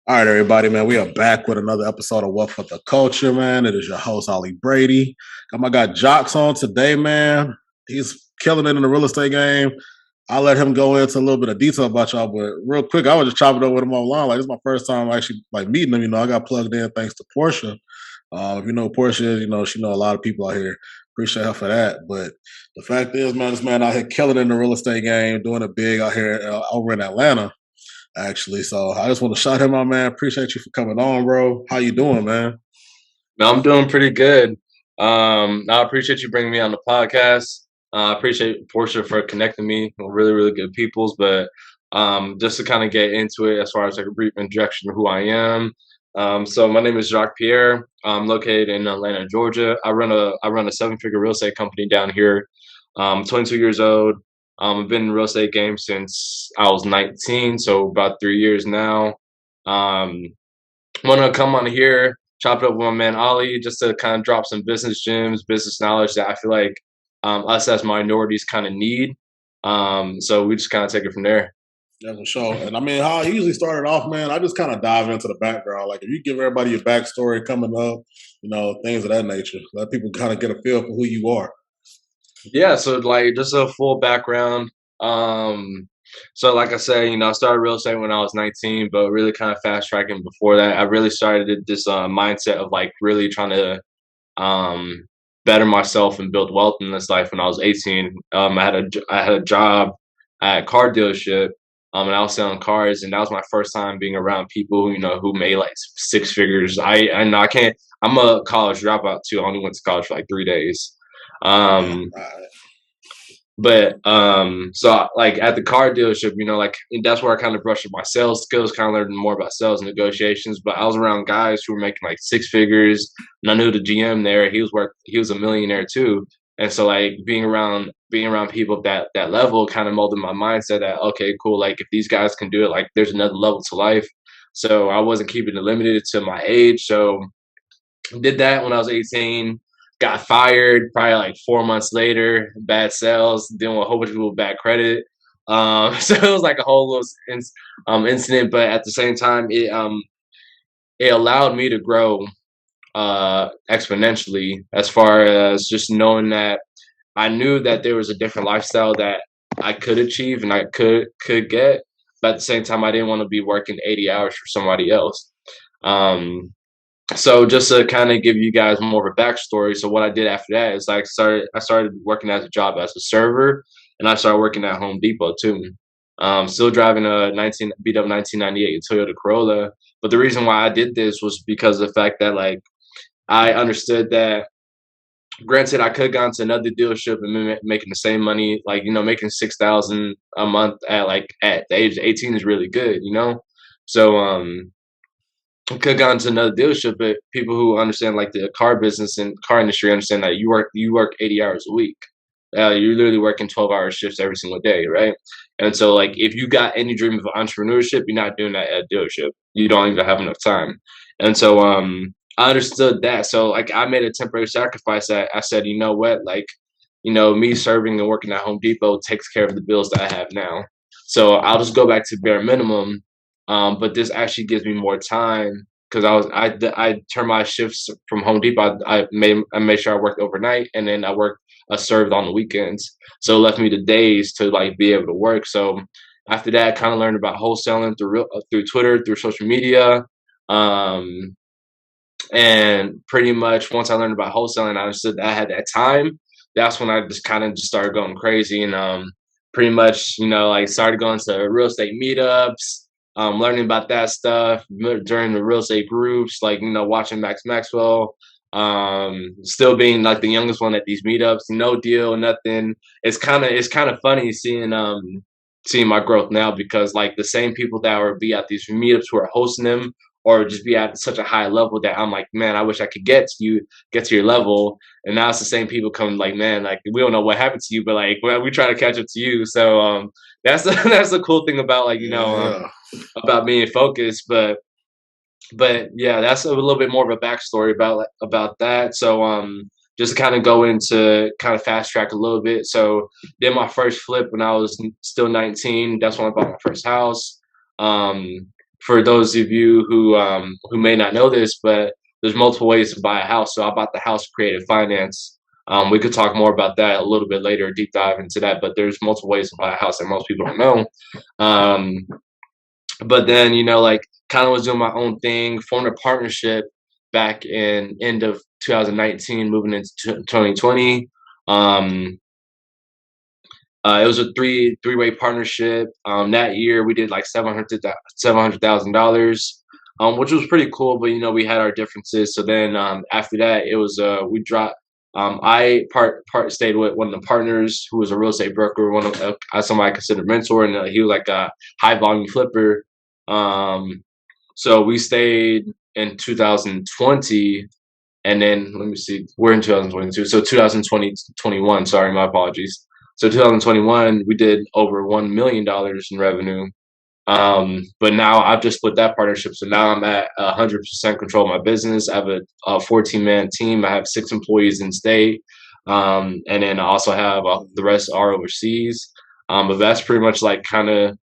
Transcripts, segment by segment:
All right, everybody, man. We are back with another episode of What for the Culture, man. It is your host, Ollie Brady. Got my guy Jacques on today, man. He's killing it in the real estate game. I'll let him go into a little bit of detail about y'all, but real quick, I was just chopping it up with him online. Like, this is my first time actually meeting him. I got plugged in thanks to Portia. If you know who Portia is, she know a lot of people out here. Appreciate her for that. But the fact is, man, this man out here killing it in the real estate game, doing it big out here over in Atlanta actually. So I just want to shout him out, man. Appreciate you for coming on, bro. How you doing, man? No, I'm doing pretty good. I appreciate you bringing me on the podcast. I appreciate Portia for connecting me with really, really good peoples. But just to kind of get into it, as far as like a brief introduction of who I am. So my name is Jacques Pierre. I'm located in Atlanta, Georgia. I run a seven-figure real estate company down here. 22 years old. I've been in the real estate game since I was 19, so about 3 years now. Um, Want to come on here, chop it up with my man Ollie, just to kind of drop some business gems, business knowledge that I feel like us as minorities kind of need. So we just kind of take it from there. Yeah, for sure. And I mean, how I usually started off, man, I just kind of dive into the background. Like, if you give everybody your backstory coming up, things of that nature, let people kind of get a feel for who you are. Yeah, so like just a full background. So like I said, I started real estate when I was 19, but really kind of fast tracking before that. I really started this mindset of like really trying to um, better myself and build wealth in this life when I was 18. I had a job at a car dealership, and I was selling cars, and that was my first time being around people who made like six figures. I know I can't. I'm a college dropout too. I only went to college for like 3 days. Okay. Um, All right. but so like at the car dealership, like that's where I kind of brushed up my sales skills, kind of learned more about sales and negotiations. But I was around guys who were making like six figures, and I knew the GM there. He was a millionaire too. And so like being around people of that level kind of molded my mindset that okay, cool, like if these guys can do it, like there's another level to life. So I wasn't keeping it limited to my age. So did that when I was 18. Got fired probably like 4 months later. Bad sales, dealing with a whole bunch of people with bad credit. So it was like a whole little incident, but at the same time, it allowed me to grow exponentially as far as just knowing that I knew that there was a different lifestyle that I could achieve and I could get, but at the same time, I didn't want to be working 80 hours for somebody else. Um, so just to kind of give you guys more of a backstory, so what I did after that is like I started working as a job as a server, and I started working at Home Depot too. Still driving a 19 beat up 1998 Toyota Corolla, but the reason why I did this was because of the fact that like I understood that granted I could have gone to another dealership and been making the same money, like making 6,000 a month at the age of 18 is really good. So could have gone to another dealership, but people who understand like the car business and car industry understand that you work 80 hours a week. You're literally working 12-hour shifts every single day, right? And so like if you got any dream of entrepreneurship, you're not doing that at a dealership. You don't even have enough time. And so I understood that. So like I made a temporary sacrifice that I said, you know what, like, me serving and working at Home Depot takes care of the bills that I have now. So I'll just go back to bare minimum, but this actually gives me more time because I turned my shifts from Home Depot. I made sure I worked overnight, and then I served on the weekends. So it left me the days to like be able to work. So after that, I kind of learned about wholesaling through Twitter, through social media, um, and pretty much once I learned about wholesaling, I understood that I had that time. That's when I just kind of just started going crazy and pretty much like started going to real estate meetups, learning about that stuff during the real estate groups, like watching Max Maxwell, still being like the youngest one at these meetups, no deal, nothing. It's kind of funny seeing my growth now because like the same people that would be at these meetups who are hosting them or just be at such a high level that I'm like, man, I wish I could get to your level. And now it's the same people coming like, man, like we don't know what happened to you, but like we try to catch up to you. So that's that's the cool thing about like Yeah. about being focused. But yeah, that's a little bit more of a backstory about that. So just to kind of go into kind of fast track a little bit. So did my first flip when I was still 19. That's when I bought my first house. Um, for those of you who may not know this, but there's multiple ways to buy a house. So I bought the house creative finance. We could talk more about that a little bit later, deep dive into that. But there's multiple ways to buy a house that most people don't know. Um, but then, like, kind of was doing my own thing, formed a partnership back in end of 2019, moving into 2020. Um, it was a three-way partnership. That year we did like $700,000, which was pretty cool. But we had our differences. So then after that, it was we dropped. I part stayed with one of the partners who was a real estate broker, one of somebody I considered mentor, and he was like a high volume flipper. So we stayed in 2020, and then let me see, we're in 2022, so 2021. Sorry, my apologies. So 2021, we did over $1 million in revenue. But now I've just split that partnership. So now I'm at 100% control of my business. I have a 14-man team. I have 6 employees in state. And then I also have the rest are overseas. But that's pretty much like kind of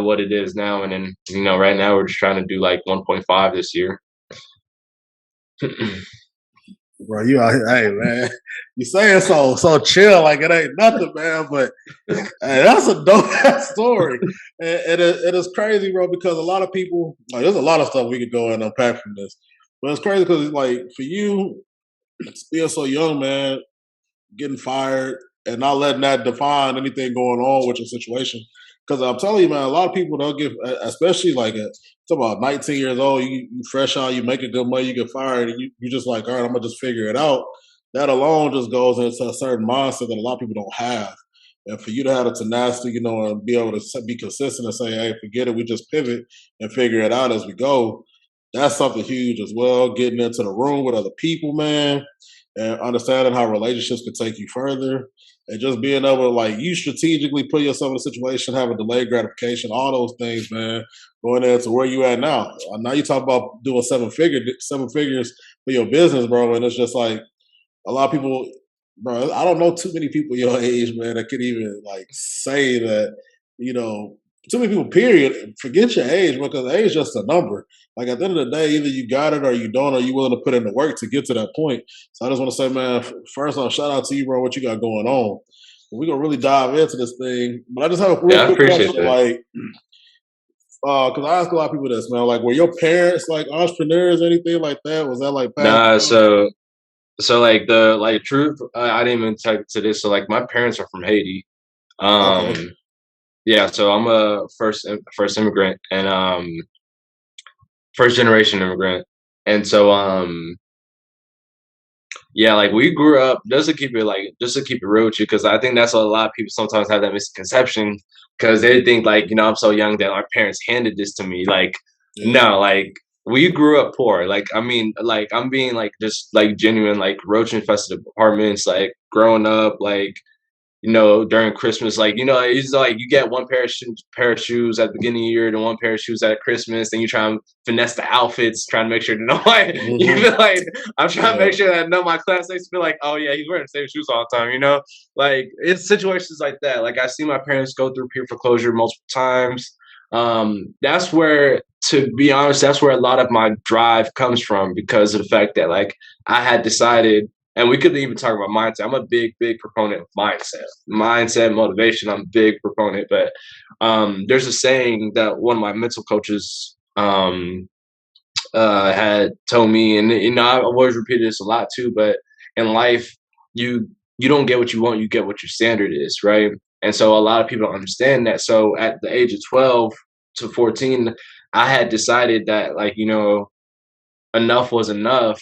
what it is now. And then, right now we're just trying to do like 1.5 this year. Bro, you out here, hey man, you saying so chill, like it ain't nothing, man. But hey, that's a dope ass story, and it is crazy, bro. Because a lot of people, like, there's a lot of stuff we could go and unpack from this, but it's crazy because like for you, being so young, man, getting fired and not letting that define anything going on with your situation. Because I'm telling you, man, a lot of people don't give, especially like it's about 19 years old, you fresh out, you making good money, you get fired, and you just like, all right, I'm gonna just figure it out. That alone just goes into a certain mindset that a lot of people don't have. And for you to have the tenacity, and be able to be consistent and say, hey, forget it, we just pivot and figure it out as we go. That's something huge as well. Getting into the room with other people, man, and understanding how relationships can take you further, and just being able to, like, you strategically put yourself in a situation, have a delayed gratification, all those things, man, going there to where you at now. Now you talk about doing seven figures for your business, bro, and it's just like a lot of people, bro. I don't know too many people your age, man, that could even like say that, you know, too many people. Period. Forget your age, because age is just a number. Like at the end of the day, either you got it or you don't, or you willing to put in the work to get to that point. So I just want to say, man, first off, shout out to you, bro. What you got going on? We're gonna really dive into this thing, but I just have a real Yeah, I quick appreciate question, that. like, because I ask a lot of people this, man. Like, were your parents like entrepreneurs, or anything like that? Was that like passed Nah, down? so like the like truth, I didn't even talk to this. So like my parents are from Haiti. Okay. Um, yeah, so I'm a first immigrant and first generation immigrant, and so yeah, like we grew up just to keep it real with you, because I think that's what a lot of people sometimes have that misconception, because they think like, I'm so young that my parents handed this to me. Like, Yeah. no, like we grew up poor. Like, I mean, like I'm being like just like genuine, like roach infested apartments, like growing up, like during Christmas, like, it's like you get one pair of shoes at the beginning of the year, and one pair of shoes at Christmas, and you try and finesse the outfits, trying to make sure that you Hmm. feel like I'm trying to make Yeah. sure that none of my classmates feel like, oh yeah, he's wearing the same shoes all the time. Like it's situations like that. Like I see my parents go through peer foreclosure multiple times. That's where, to be honest, that's where a lot of my drive comes from, because of the fact that like I had decided, and we could even talk about mindset. I'm a big, big proponent of mindset, motivation. I'm a big proponent, but there's a saying that one of my mental coaches had told me, and I've always repeated this a lot too. But in life, you don't get what you want, you get what your standard is, right? And so a lot of people don't understand that. So at the age of 12 to 14, I had decided that, like, enough was enough.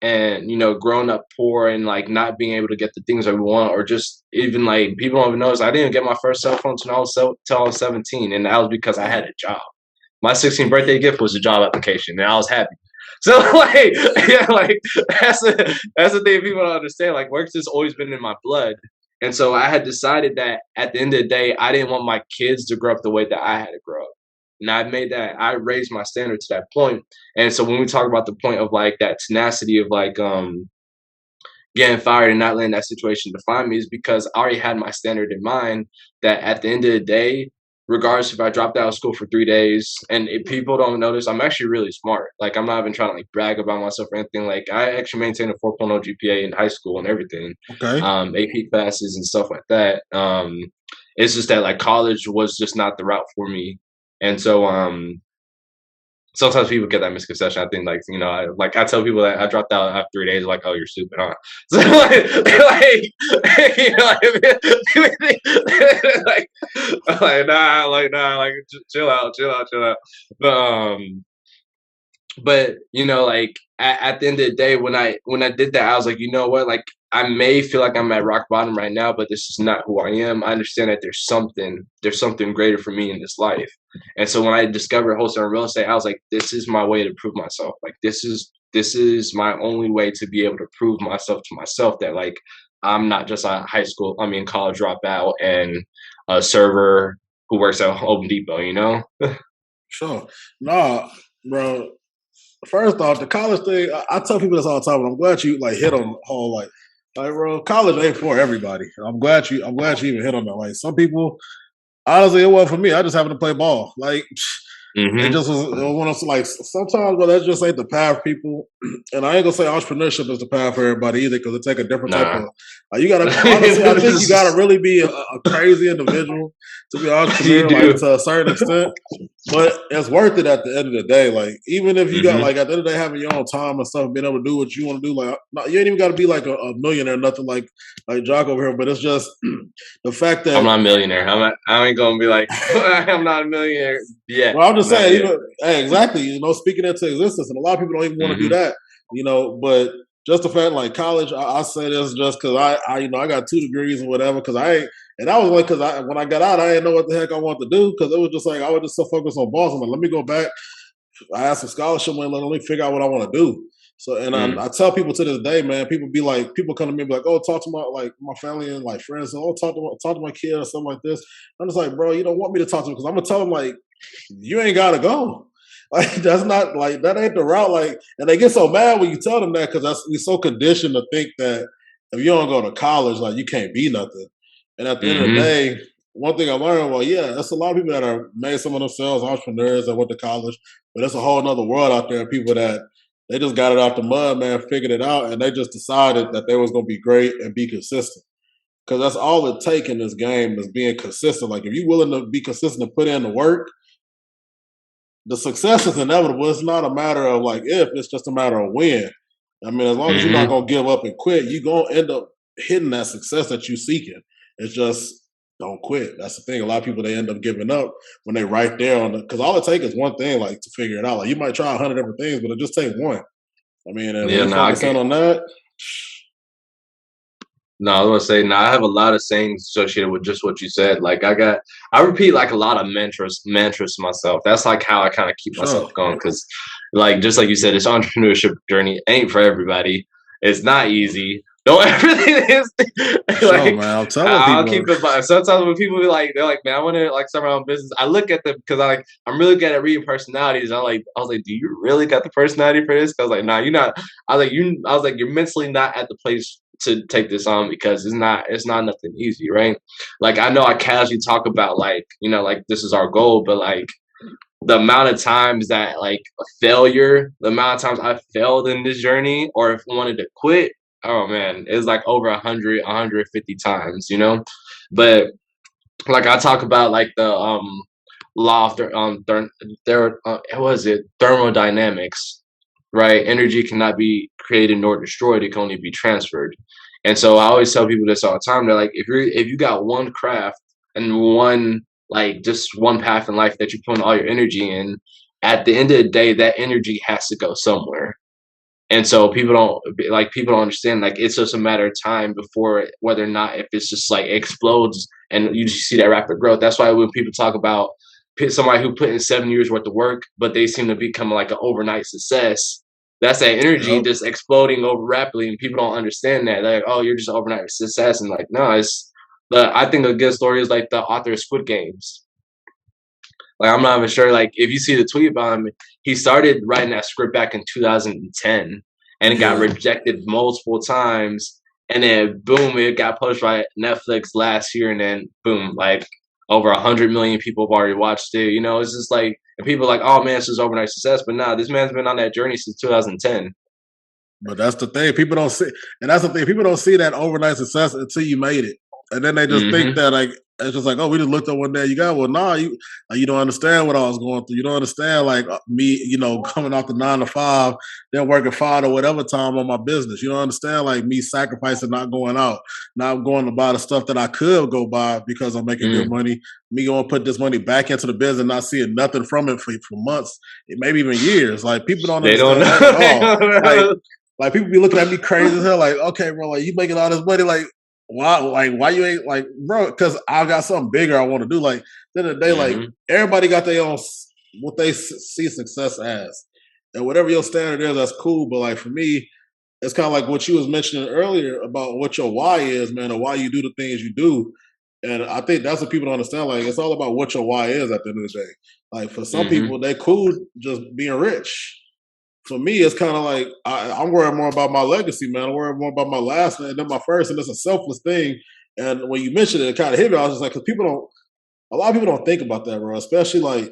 And growing up poor and like not being able to get the things I want, or just even like people don't even notice, I didn't get my first cell phone till I was 17, and that was because I had Damn. a job. My 16th birthday gift was a job application, and I was happy. So like, yeah, like that's the thing people don't understand. Like, work's has always been in my blood, and so I had decided that at the end of the day, I didn't want my kids to grow up the way that I had to grow up. And I raised my standard to that point. And so when we talk about the point of like that tenacity of like getting fired and not letting that situation define me, is because I already had my standard in mind, that at the end of the day, regardless if I dropped out of school for 3 days, and if people don't notice, I'm actually really smart. Like, I'm not even trying to like brag about myself or anything. Like, I actually maintained a 4.0 GPA in high school and everything, Okay. AP classes and stuff like that. It's just that like college was just not the route for me, and so sometimes people get that misconception. I think, like, you know, I tell people that I dropped out after 3 days, like, oh, you're stupid, huh? So, like you know, like, chill out. But you know, like at the end of the day, when I did that, I was like, you know what, like, I may feel like I'm at rock bottom right now, but this is not who I am. I understand that there's something greater for me in this life. And so when I discovered wholesale and real estate, I was like, this is my way to prove myself. Like, this is my only way to be able to prove myself to myself that, like, I'm not just a college dropout and a server who works at Home Depot, you know? Sure. No, bro. First off, the college thing, I tell people this all the time, and I'm glad you like hit on the whole like, bro, college ain't for everybody. I'm glad you even hit on that. Like, some people, honestly, it wasn't for me. I just happened to play ball. Like, it just was one of those, like, sometimes, bro, that just ain't the path for people. And I ain't gonna say entrepreneurship is the path for everybody either, because it take a different type of. You gotta honestly, I think you gotta really be a crazy individual to be an entrepreneur, like, to a certain extent. But it's worth it at the end of the day. Like, even if you got, like, at the end of the day, having your own time and stuff, being able to do what you want to do, like, you ain't even got to be like a millionaire, nothing like Jacques over here. But it's just the fact that I'm not a millionaire. I ain't gonna be like I'm not a millionaire yet. Well, I'm just saying, even, hey, exactly. You know, speaking into existence, and a lot of people don't even want to do that. You know, but just the fact, like, college, I say this just because I you know, I got 2 degrees and whatever. Because and I was like, because when I got out, I didn't know what the heck I wanted to do, because it was just like I was just so focused on balls. I'm like, let me go back. I had some scholarship money. Let me figure out what I want to do. So, and I tell people to this day, man, people come to me and be like, oh, talk to my family and like friends. Oh, talk to my kid or something like this. I'm just like, bro, you don't want me to talk to them, because I'm gonna tell them, like, you ain't gotta go. Like, that's not, like, that ain't the route. Like, and they get so mad when you tell them that, because we're so conditioned to think that if you don't go to college, like, you can't be nothing. And at the end of the day, one thing I learned, well, yeah, there's a lot of people that are made some of themselves entrepreneurs that went to college, but there's a whole nother world out there of people that they just got it out the mud, man, figured it out, and they just decided that they was gonna be great and be consistent. Because that's all it takes in this game, is being consistent. Like, if you're willing to be consistent and put in the work, the success is inevitable. It's not a matter of like if, it's just a matter of when. I mean, as long as you're not gonna give up and quit, you're gonna end up hitting that success that you're seeking. It's just, don't quit. That's the thing. A lot of people, they end up giving up when they right there on because all it takes is one thing, like, to figure it out. Like, you might try 100 different things, but it just takes one. I mean, and when you focus in on that. No, I was gonna say, I have a lot of sayings associated with just what you said. Like, I repeat like a lot of mantras to myself. That's like how I kind of keep myself going, because, like, just like you said, this entrepreneurship journey ain't for everybody. It's not easy. Don't everything is like, man, I'm telling I'll people. keep it by. Sometimes when people be like, they're like, man, I want to like start my own business. I look at them because I'm really good at reading personalities. I was like, do you really got the personality for this? Because, like, nah, you're not. I was like, you're mentally not at the place to take this on, because it's not nothing easy, right? Like, I know I casually talk about, like, you know, like, this is our goal, but like, the amount of times that, like, the amount of times I failed in this journey, or if I wanted to quit, oh man, it's like over 100, 150 times, you know? But like, I talk about like the law of thermodynamics, right? Energy cannot be created nor destroyed; it can only be transferred. And so I always tell people this all the time. They're like, if you got one craft and one, like, just one path in life that you're putting all your energy in, at the end of the day, that energy has to go somewhere. And so people don't understand, like, it's just a matter of time before, whether or not, if it's just like explodes and you just see that rapid growth. That's why when people talk about somebody who put in 7 years worth of work, but they seem to become like an overnight success, that's that energy just exploding over rapidly, and people don't understand that. They're like, oh, you're just an overnight success, and like, no, it's. But I think a good story is like the author of Squid Games. Like, I'm not even sure, like, if you see the tweet about him, he started writing that script back in 2010, and it got rejected multiple times, and then boom, it got published by Netflix last year, and then boom, like, over 100 million people have already watched it. You know, it's just like, and people are like, oh man, this is overnight success. But nah, this man's been on that journey since 2010. But that's the thing. People don't see, and that's the thing. People don't see that overnight success until you made it, and then they just think Mm-hmm. that like it's just like, oh, we just looked up one day. You got well, nah, you don't understand what I was going through. You don't understand like me, coming off the 9 to 5, then working 5 or whatever time on my business. You don't understand like me sacrificing, not going out, not going to buy the stuff that I could go buy because I'm making good Mm. money. Me going to put this money back into the business, not seeing nothing from it for months, maybe even years. Like people don't They don't understand that know. at They all. don't Like know. like people be looking at me crazy as hell. Like, okay, bro, like you making all this money, like why? Like why you ain't like, bro? Because I got something bigger I want to do. Like at the end of the day, like Mm-hmm. everybody got their own what they see success as, and whatever your standard is, that's cool. But like for me, it's kind of like what you was mentioning earlier about what your why is, man, or why you do the things you do. And I think that's what people don't understand. Like it's all about what your why is at the end of the day. Like for some Mm-hmm. people, they cool just being rich. For me, it's kind of like I'm worried more about my legacy, man. I'm worried more about my last name than my first, and it's a selfless thing. And when you mentioned it, it kind of hit me. I was just like, because people don't, a lot of people don't think about that, bro. Especially like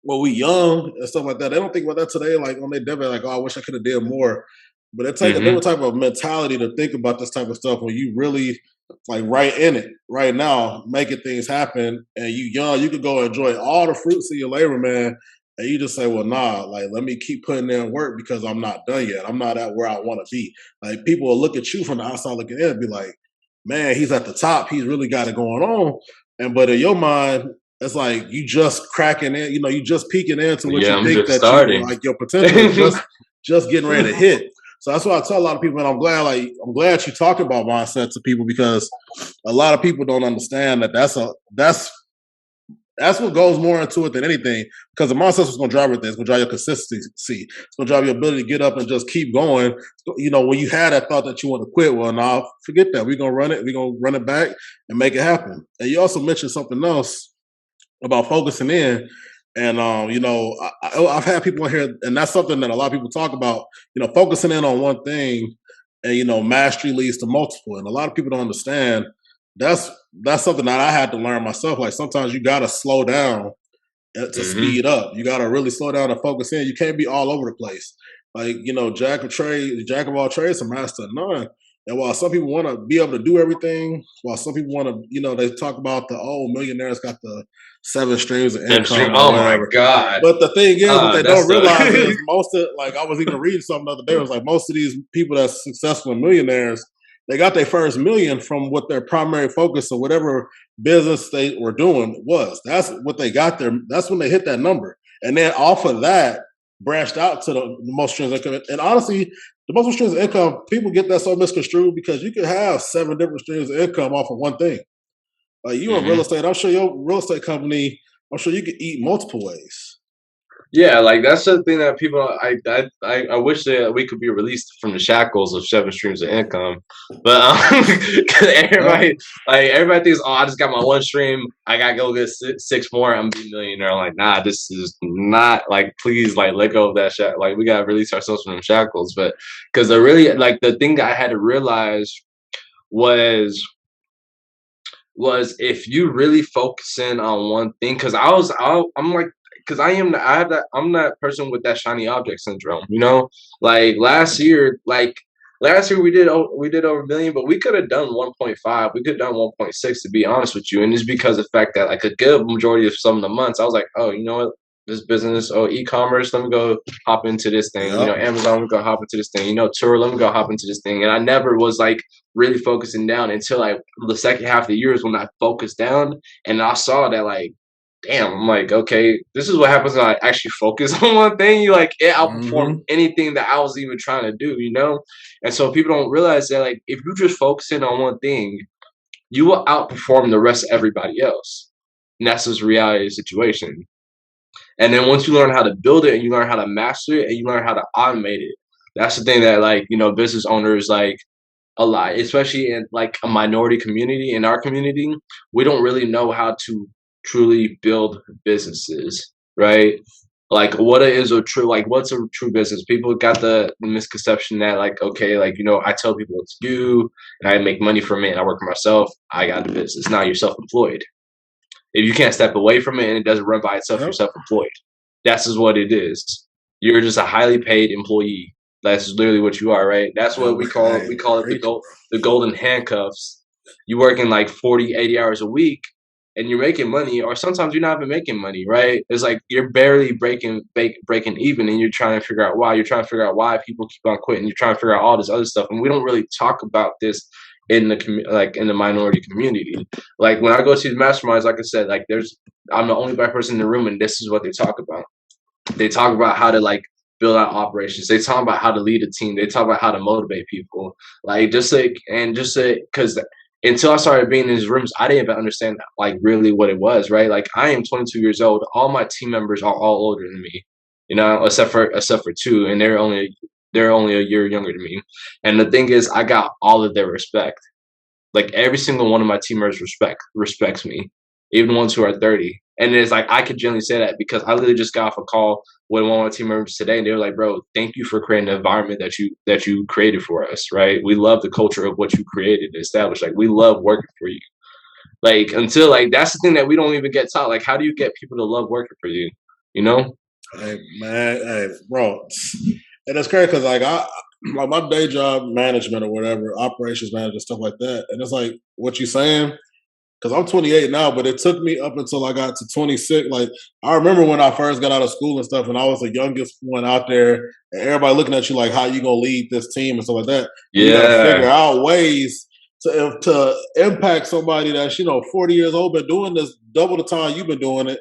when we young and stuff like that. They don't think about that today. Like on their deathbed, like, oh, I wish I could have did more. But it take a Mm-hmm. different type of mentality to think about this type of stuff when you really like right in it, right now, making things happen, and you young, you could go enjoy all the fruits of your labor, man. And you just say, well, nah, like let me keep putting in work because I'm not done yet. I'm not at where I want to be. Like people will look at you from the outside looking in and be like, man, he's at the top. He's really got it going on. And but in your mind, it's like you just cracking in, you just peeking into what Yeah, you I'm think just that you starting. like your potential is just getting ready to hit. So that's why I tell a lot of people, and I'm glad you talk about mindset to people because a lot of people don't understand that that's what goes more into it than anything. Because the mindset is going to drive everything. It's going to drive your consistency. It's going to drive your ability to get up and just keep going. When you had that thought that you want to quit, well, now forget that. We're going to run it. We're going to run it back and make it happen. And you also mentioned something else about focusing in. And I've had people in here, and that's something that a lot of people talk about. Focusing in on one thing, and mastery leads to multiple. And a lot of people don't understand. That's that's something that I had to learn myself. Like sometimes you got to slow down to Mm-hmm. speed up. You got to really slow down and focus in. You can't be all over the place. Like jack of all trades, a master of none. And while some people want to be able to do everything, while some people want to, they talk about the millionaires got the 7 streams of Hamstring. income or Oh my whatever. god. But the thing is, what they That's don't realize the. is most of like I was even reading something the other day. It was like most of these people that's successful millionaires, they got their first million from what their primary focus or whatever business they were doing was. That's what they got there. That's when they hit that number. And then off of that, branched out to the most streams of income. And honestly, the multiple streams of income, people get that so misconstrued because you could have 7 different streams of income off of one thing. Like you in real Mm-hmm. estate, I'm sure your real estate company, I'm sure you could eat multiple ways. Yeah, like that's the thing that people. I wish that we could be released from the shackles of 7 streams of income, but 'cause Yep. everybody thinks, oh, I just got my one stream, I gotta go get six more, I'm be a millionaire. I'm like, nah, this is not like, please, like, let go of that shackle. Like, we gotta release ourselves from the shackles, but because the thing that I had to realize was if you really focus in on one thing, because I'm like, because I'm that person with that shiny object syndrome, like last year we did over a million, but we could have done 1.5, we could have done 1.6, to be honest with you. And it's because of the fact that like a good majority of some of the months I was like, oh, you know what, this business, oh, e-commerce, let me go hop into this thing, Yep. Amazon, let me go hop into this thing, tour, let me go hop into this thing. And I never was like really focusing down until like the second half of the year is when I focused down, and I saw that, like, damn, I'm like, okay, this is what happens when I actually focus on one thing. It outperformed Mm-hmm. anything that I was even trying to do. And so people don't realize that, like, if you just focus in on one thing, you will outperform the rest of everybody else. And that's just reality of the situation. And then once you learn how to build it and you learn how to master it and you learn how to automate it, that's the thing that, like, business owners, like, a lot, especially in like a minority community. In our community, we don't really know how to truly build businesses, right? Like, what's a true business? People got the misconception that, like, okay, like, I tell people what to do and I make money from it and I work for myself. I got a business. Now you're self-employed. If you can't step away from it and it doesn't run by itself, you're self-employed. That's just what it is. You're just a highly paid employee. That's literally what you are, right? That's what we call it the golden handcuffs. You working like 40, 80 hours a week and you're making money, or sometimes you're not even making money, right? It's like you're barely breaking even, and you're trying to figure out why. You're trying to figure out why people keep on quitting. You're trying to figure out all this other stuff, and we don't really talk about this in the in the minority community. Like when I go to these masterminds, like I said, like I'm the only black person in the room, and this is what they talk about. They talk about how to like build out operations. They talk about how to lead a team. They talk about how to motivate people. Like just because until I started being in these rooms, I didn't even understand like really what it was, right? Like I am 22 years old. All my team members are all older than me, except for two, and they're only a year younger than me. And the thing is, I got all of their respect. Like every single one of my team members respects me, even the ones who are 30. And it's like I could generally say that because I literally just got off a call with one of my team members today, and they were like, "Bro, thank you for creating the environment that you created for us. Right? We love the culture of what you created and established. Like we love working for you. Like until like that's the thing that we don't even get taught. Like how do you get people to love working for you? You know? Hey man, hey bro, and it's crazy because like my day job, management or whatever, operations manager, stuff like that, and it's like what you saying. Because I'm 28 now, but it took me up until I got to 26. Like I remember when I first got out of school and stuff, and I was the youngest one out there, and everybody looking at you like, "How you gonna lead this team and stuff like that?" Yeah, you got to figure out ways to impact somebody that's 40 years old, been doing this double the time you've been doing it,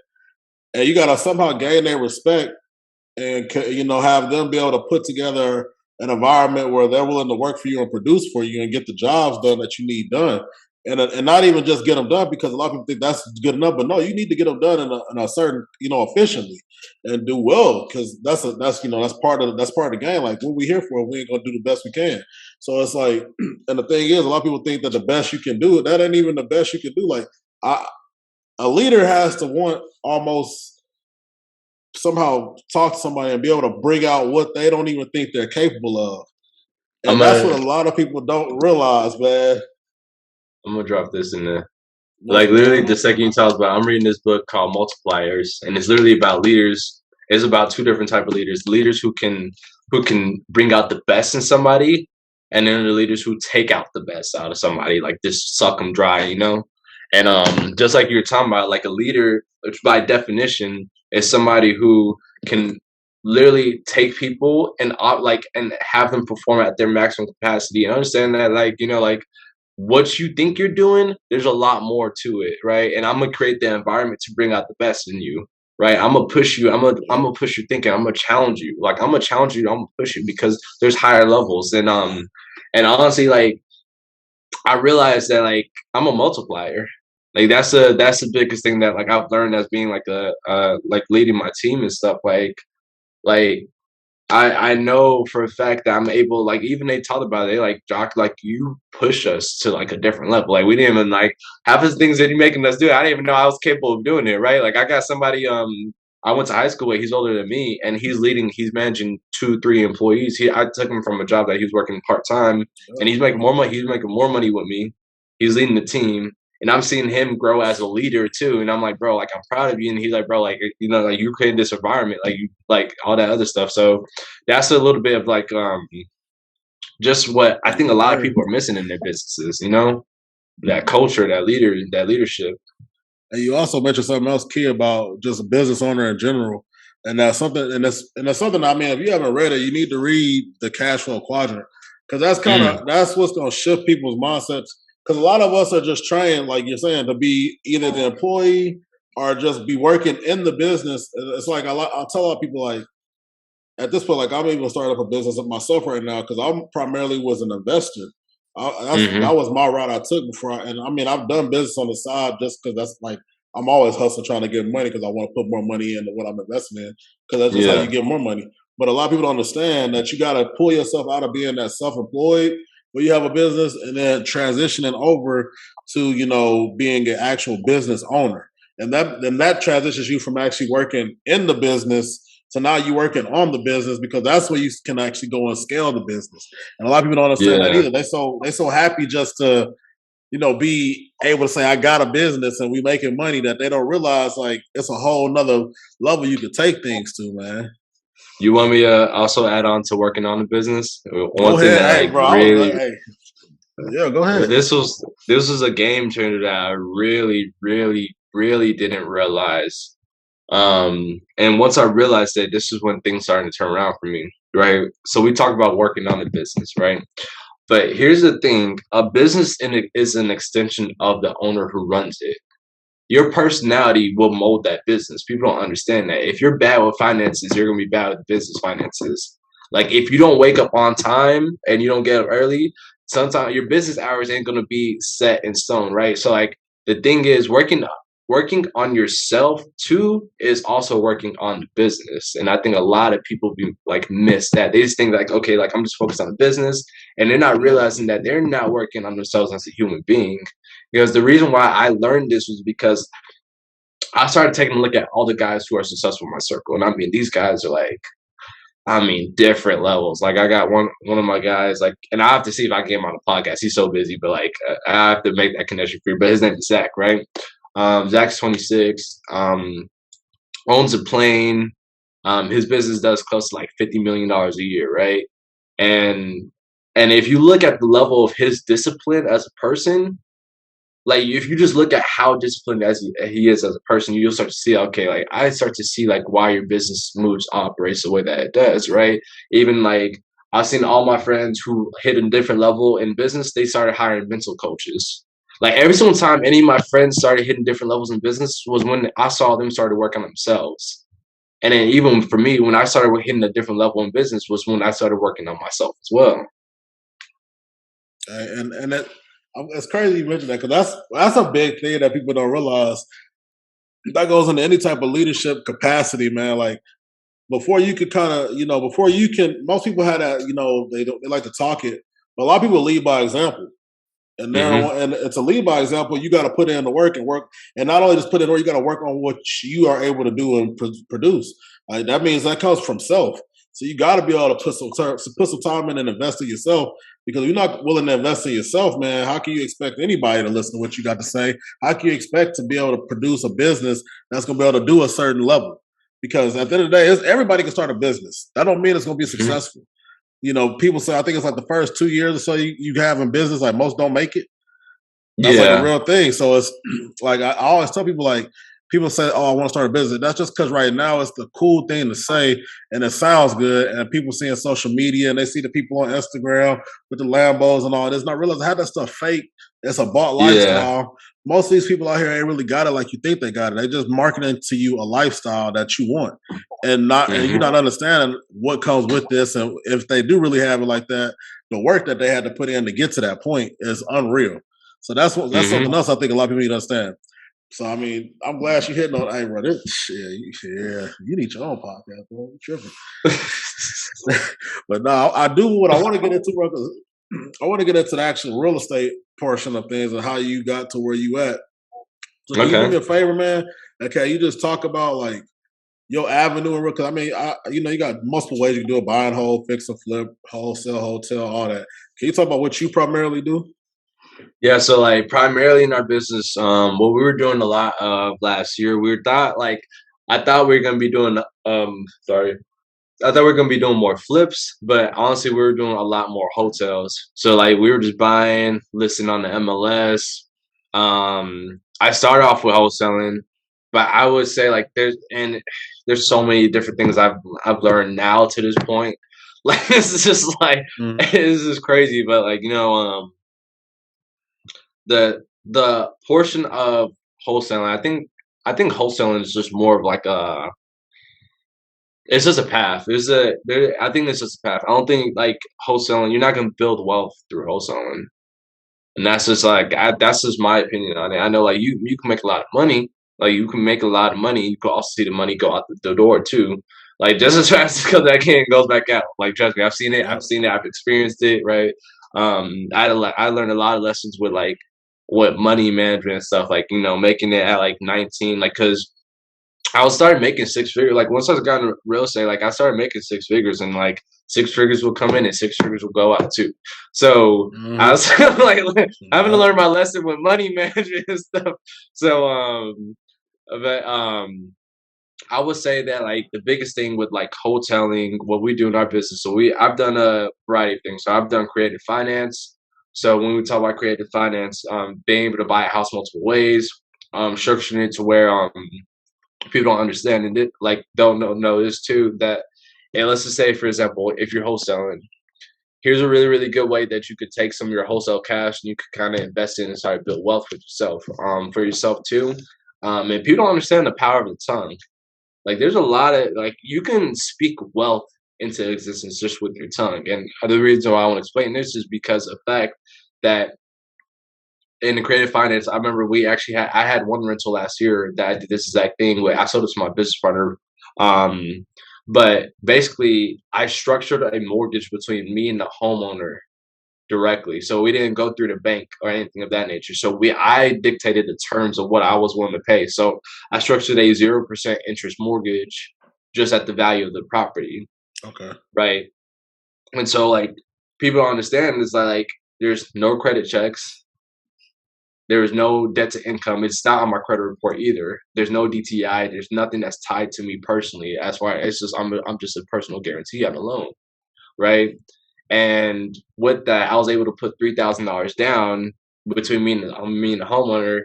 and you got to somehow gain their respect and have them be able to put together an environment where they're willing to work for you and produce for you and get the jobs done that you need done, and not even just get them done because a lot of people think that's good enough, but no, you need to get them done in a certain efficiently and do well because that's part of the game. Like what we here for, we ain't gonna do the best we can. So it's like, and the thing is, a lot of people think that the best you can do, that ain't even the best you can do. Like a leader has to want almost somehow talk to somebody and be able to bring out what they don't even think they're capable of. And that's what a lot of people don't realize, man. I'm gonna drop this in there. Like literally the second you tell us about, I'm reading this book called Multipliers, and it's literally about leaders. It's about two different type of leaders: leaders who can bring out the best in somebody, and then the leaders who take out the best out of somebody, like just suck them dry, And just like you're talking about, like a leader, which by definition is somebody who can literally take people and and have them perform at their maximum capacity, and understand that, like what you think you're doing, there's a lot more to it, right? And I'm gonna create the environment to bring out the best in you, right? I'm gonna push you. I'm gonna push your thinking. I'm gonna challenge you. Like I'm gonna challenge you. I'm gonna push you because there's higher levels. And honestly, like I realized that like I'm a multiplier. Like that's the biggest thing that like I've learned as being like like leading my team and stuff. Like I know for a fact that I'm able, like, even they talked about it, they like, Jacques, like, you push us to like a different level. Like, we didn't even like half of the things that you're making us do. I didn't even know I was capable of doing it, right? Like, I got somebody, I went to high school with, he's older than me, and he's managing 2-3 employees. I took him from a job that he was working part time, and he's making more money. He's making more money with me. He's leading the team. And I'm seeing him grow as a leader too. And I'm like, bro, like I'm proud of you. And he's like, bro, like like you created this environment, like you like all that other stuff. So that's a little bit of like just what I think a lot of people are missing in their businesses, that culture, that leadership. And you also mentioned something else key about just a business owner in general. And that's something, that's something. I mean, if you haven't read it, you need to read the cash flow quadrant because that's what's going to shift people's mindsets. Because a lot of us are just trained, like you're saying, to be either the employee or just be working in the business. It's like I'll tell a lot of people, like, at this point, like I'm even starting up a business of myself right now because I'm primarily was an investor. That was my route I took before. I've done business on the side just because that's like I'm always hustling trying to get money because I want to put more money into what I'm investing in because that's just how you get more money. But a lot of people don't understand that you got to pull yourself out of being that self-employed where you have a business and then transitioning over to being an actual business owner, and that transitions you from actually working in the business to now you working on the business because that's where you can actually go and scale the business. And a lot of people don't understand that either. They so happy just to be able to say I got a business and we making money, that they don't realize like it's a whole nother level you could take things to, man. You want me to also add on to working on the business? Go One thing ahead, that hey like bro. really Hey, yeah, go ahead. this was a game changer that I really, really, really didn't realize. And once I realized that, this is when things started to turn around for me, right? So we talk about working on the business, right? But here's the thing: a business is an extension of the owner who runs it. Your personality will mold that business. People don't understand that. If you're bad with finances, you're gonna be bad with business finances. Like if you don't wake up on time and you don't get up early, sometimes your business hours ain't gonna be set in stone, right? So like the thing is working on yourself too is also working on the business. And I think a lot of people be like miss that. They just think like, okay, like I'm just focused on the business, and they're not realizing that they're not working on themselves as a human being. Because the reason why I learned this was because I started taking a look at all the guys who are successful in my circle. And I mean, these guys are like, different levels. Like I got one of my guys, like, and I have to see if I can get him on a podcast. He's so busy, but like I have to make that connection for you. But his name is Zach, right? Zach's 26, owns a plane. His business does close to like $50 million a year, right? And if you look at the level of his discipline as a person, like if you just look at how disciplined as he is as a person, you'll start to see, okay, like I start to see like why your business moves operates the way that it does, right? Even like I've seen all my friends who hit a different level in business, they started hiring mental coaches. Like every single time any of my friends started hitting different levels in business was when I saw them started working on themselves. And then even for me, when I started hitting a different level in business was when I started working on myself as well. And it's crazy you mentioned that, because that's a big thing that people don't realize. That goes into any type of leadership capacity, man. Like before you could kind of, before you can, most people have that, they like to talk it, but a lot of people lead by example. Hmm. And it's a lead by example. You got to put in the work and not only just put in work, you got to work on what you are able to do and produce. Like that means that comes from self. So you got to be able to put some time in and invest in yourself. Because if you're not willing to invest in yourself, man, how can you expect anybody to listen to what you got to say? How can you expect to be able to produce a business that's going to be able to do a certain level? Because at the end of the day, everybody can start a business. That don't mean it's going to be Hmm. successful. People say, I think it's like the first 2 years or so you have in business, like most don't make it. That's like a Yeah. real thing. So it's like I always tell people, like people say, "Oh, I want to start a business." That's just because right now it's the cool thing to say, and it sounds good, and people see in social media, and they see the people on Instagram with the Lambos and all this, not realize how that stuff fake. It's a bought Yeah. lifestyle. Most of these people out here ain't really got it like you think they got it. They just marketing to you a lifestyle that you want, and you're Hmm. not understanding what comes with this, and if they do really have it like that, the work that they had to put in to get to that point is unreal. So that's something Hmm. else I think a lot of people need to understand. So I mean, I'm glad she hitting on. Hey, bro, you need your own podcast, bro. You tripping? But no, I do what I want to get into, bro. 'Cause I want to get into the actual real estate portion of things and how you got to where you at. So can you do me Okay. a favor, man? Okay, you just talk about like your avenue and real. Because I mean, you got multiple ways you can do it: buy and hold, fix and flip, wholesale, hotel, all that. Can you talk about what you primarily do? Yeah, so like primarily in our business, what we were doing a lot of last year, we thought like I thought we were gonna be doing sorry. I thought we were gonna be doing more flips, but honestly we were doing a lot more hotels. So like we were just buying, listing on the MLS. I started off with wholesaling, but I would say like there's so many different things I've learned now to this point. Like it's just like Mm. it's just crazy, but like the portion of wholesaling, I think wholesaling is just more of like it's just a path. I think it's just a path. I don't think like wholesaling. You're not gonna build wealth through wholesaling, and that's just like that's just my opinion on it. I know like you can make a lot of money. Like you can make a lot of money. You can also see the money go out the door too. Like just as fast as comes back in, it goes back out. Like trust me, I've seen it. I've Yep. seen it. I've experienced it. Right. I learned a lot of lessons with like what money management and stuff. Like making it at like 19. Like because I started making six figures. Like once I got into real estate, like I started making six figures, and like six figures will come in and six figures will go out too. So I Mm-hmm. was like having to Yep. learn my lesson with money management and stuff. So but I would say that like the biggest thing with like wholesaling, what we do in our business. So I've done a variety of things. So I've done creative finance. So when we talk about creative finance, being able to buy a house multiple ways, structuring it to where people don't understand and like don't know this too that, and let's just say for example, if you're wholesaling, here's a really really good way that you could take some of your wholesale cash and you could kind of invest in and start to build wealth for yourself too. And people don't understand the power of the tongue. Like there's a lot of like you can speak wealth into existence just with your tongue. And the reason why I want to explain this is because of the fact that in the creative finance, I remember I had one rental last year that I did this exact thing where I sold it to my business partner. Um, but basically I structured a mortgage between me and the homeowner directly. So we didn't go through the bank or anything of that nature. So I dictated the terms of what I was willing to pay. So I structured a 0% interest mortgage just at the value of the property, Okay. right? And so like people don't understand is that like there's no credit checks, there is no debt to income. It's not on my credit report either. There's no DTI. There's nothing that's tied to me personally. As far as it's just I'm just a personal guarantee on a loan, right? And with that, I was able to put $3,000 down between me and the homeowner.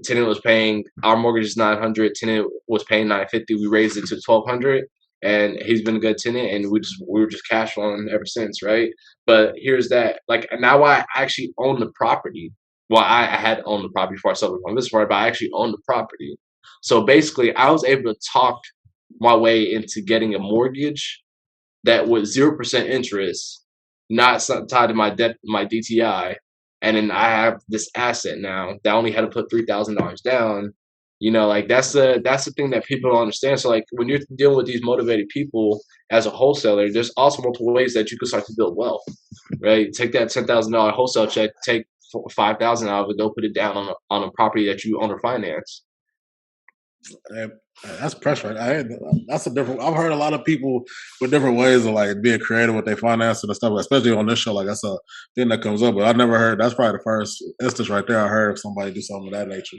Tenant was paying our mortgage is 900. Tenant was paying 950. We raised it to 1,200, and he's been a good tenant. And we were just cash flowing ever since, right? But here's that, like now I actually own the property. Well, I had owned the property before I sold it on this part, but I actually own the property. So basically, I was able to talk my way into getting a mortgage that was 0% interest, not tied to my debt, my DTI, and then I have this asset now that I only had to put $3,000 down. You know, like that's the thing that people don't understand. So like when you're dealing with these motivated people as a wholesaler, there's also multiple ways that you can start to build wealth. Right? Take that $10,000 wholesale check, take 5,000 out of it, go put it down on a property that you own or finance. And that's pressure. That's a different. I've heard a lot of people with different ways of like being creative with their finances and stuff, especially on this show. Like that's a thing that comes up, but I never heard. That's probably the first instance right there I heard of somebody do something of that nature.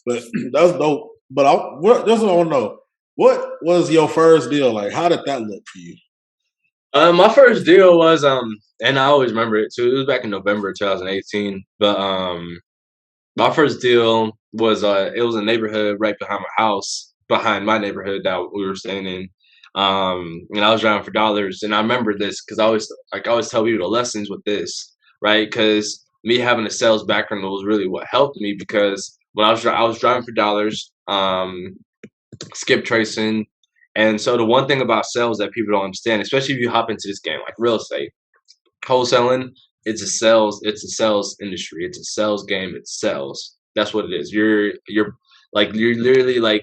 But that's dope. But this is what I want to know. What was your first deal like? How did that look for you? My first deal was and I always remember it too. It was back in November 2018. But my first deal was it was a neighborhood right behind my house, behind my neighborhood that we were staying in. And I was driving for dollars, and I remember this because I always tell people the lessons with this, right? Because me having a sales background was really what helped me because when I was driving for dollars, skip tracing, and so the one thing about sales that people don't understand, especially if you hop into this game like real estate, wholesaling, it's a sales industry, it's a sales game, it's sales. That's what it is. You're literally like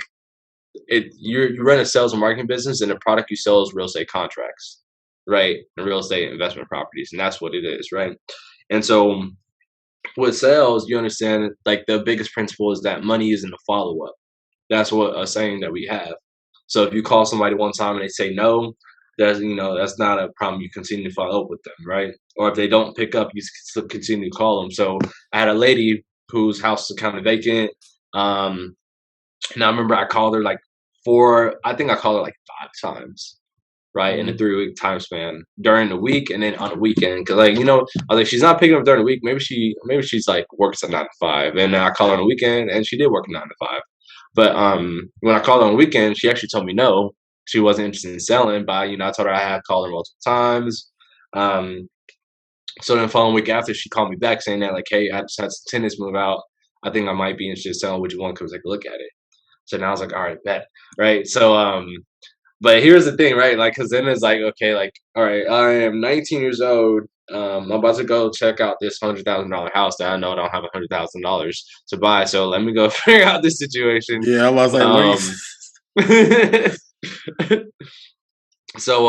you run a sales and marketing business, and the product you sell is real estate contracts, right? And real estate investment properties, and that's what it is, right? And so with sales, you understand like the biggest principle is that money isn't a follow up. That's what a saying that we have. So if you call somebody one time and they say no, that's not a problem. You continue to follow up with them, right? Or if they don't pick up, you still continue to call them. So I had a lady whose house was kind of vacant, and I remember I called her like I think I called her like 5 times, right, in a Mm-hmm. 3 week time span during the week and then on the weekend. Cause like, I was like, she's not picking up during the week. Maybe she's like works a 9 to 5. And then I called her on the weekend and she did work a 9 to 5. But when I called her on the weekend, she actually told me no, she wasn't interested in selling. But I told her I had called her multiple times. Um, so then the following week after, she called me back saying that like, hey, I just had some tenants move out. I think I might be interested in selling. Would you want to come take a look at it? So now I was like, all right, bet. Right. So but here's the thing, right? Like, cause then it's like, okay, like, all right, I am 19 years old. I'm about to go check out this $100,000 house that I know I don't have $100,000 to buy. So let me go figure out this situation. Yeah, I was like, what do you? Um, so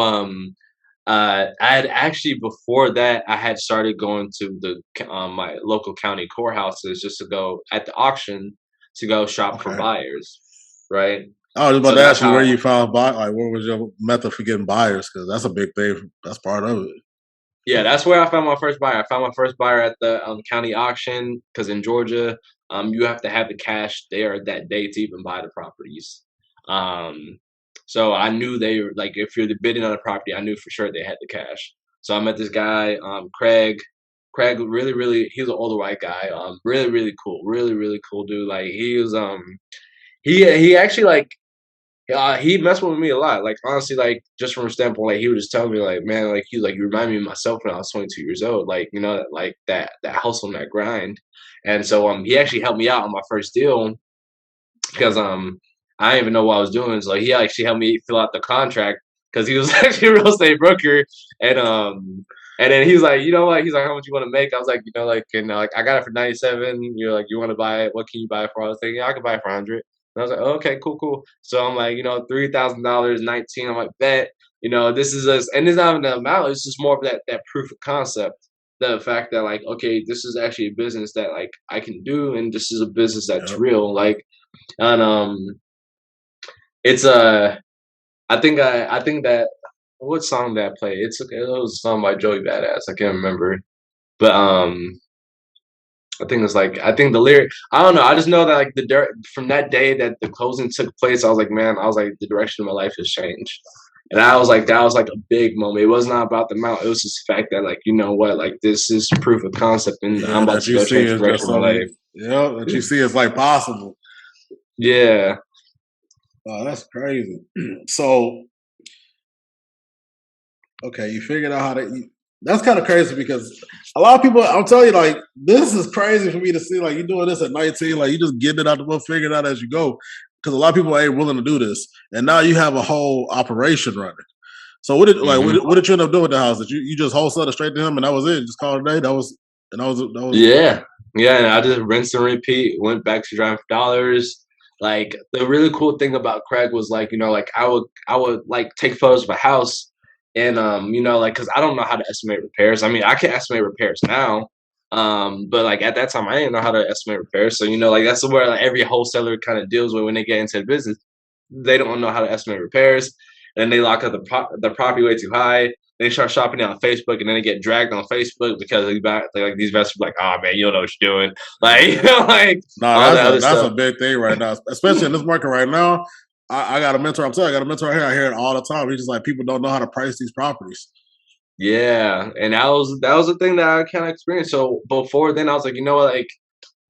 I had actually before that I had started going to my local county courthouses just to go at the auction to go shop for Okay. buyers, right? I was about So to that's ask you where how. you found like what was your method for getting buyers? Because that's a big thing. That's part of it. Yeah, that's where I found my first buyer. I found my first buyer at the county auction because in Georgia, you have to have the cash there that day to even buy the properties. Um, so I knew they were like, if you're the bidding on a property, I knew for sure they had the cash. So I met this guy, Craig. Craig, really, really, he's an older white guy. Really, really cool. Really, really cool dude. Like he was, he actually like he messed with me a lot. Like honestly, like just from a standpoint, like he would just tell me, like, man, like he was like, you remind me of myself when I was 22 years old. Like, you know, like that hustle and that grind. And so he actually helped me out on my first deal because I didn't even know what I was doing. So he actually helped me fill out the contract because he was actually a real estate broker. And then he was like, you know what? He's like, how much you want to make? I was like, you know, like, and like I got it for 97. You're like, you want to buy it? What can you buy it for? I was thinking, yeah, I could buy it for 100. And I was like, oh, okay, cool, cool. So I'm like, you know, $3,000, 19. I'm like, bet. You know, this is us, and it's not even the amount. It's just more of that proof of concept. The fact that like, okay, this is actually a business that like I can do, and this is a business that's Yep. real. Like, and it's I think that what song that I played? It was a song by Joey Badass. I can't remember, but I think it's like I think the lyric. I don't know. I just know that like from that day that the closing took place, I was like, man, I was like the direction of my life has changed, and I was like that was like a big moment. It was not about the amount. It was just the fact that like you know what, like this is proof of concept, and I'm Yeah, about that to you go see change the is just direction of my something. life. Yeah, that you see is like possible. Yeah. Oh, that's crazy. So, okay, you figured out how to. That's kind of crazy because a lot of people. I'm telling you, like this is crazy for me to see. Like you doing this at 19, like you just getting it out the book, figuring it out as you go. Because a lot of people ain't willing to do this, and now you have a whole operation running. So what did Hmm. what did you end up doing with the house? Did you just wholesale it straight to him and that was it? Just call it a day. That was. Yeah. Yeah, and I just rinse and repeat, went back to driving for dollars. Like the really cool thing about Craig was like, you know, like I would like take photos of a house and you know, like cuz I don't know how to estimate repairs. I mean, I can estimate repairs now. But like at that time I didn't know how to estimate repairs. So, you know, like that's where like every wholesaler kind of deals with when they get into the business. They don't know how to estimate repairs, and they lock up the property way too high. They start shopping it on Facebook, and then they get dragged on Facebook because like these investors are like, "Oh man, you don't know what you're doing," like you know, like No, all that other that's a stuff. big thing right now, especially in this market right now. I got a mentor. I'm telling you, I got a mentor right here. I hear it all the time. He's just like people don't know how to price these properties. Yeah, and that was the thing that I kind of experienced. So before then, I was like, you know what, like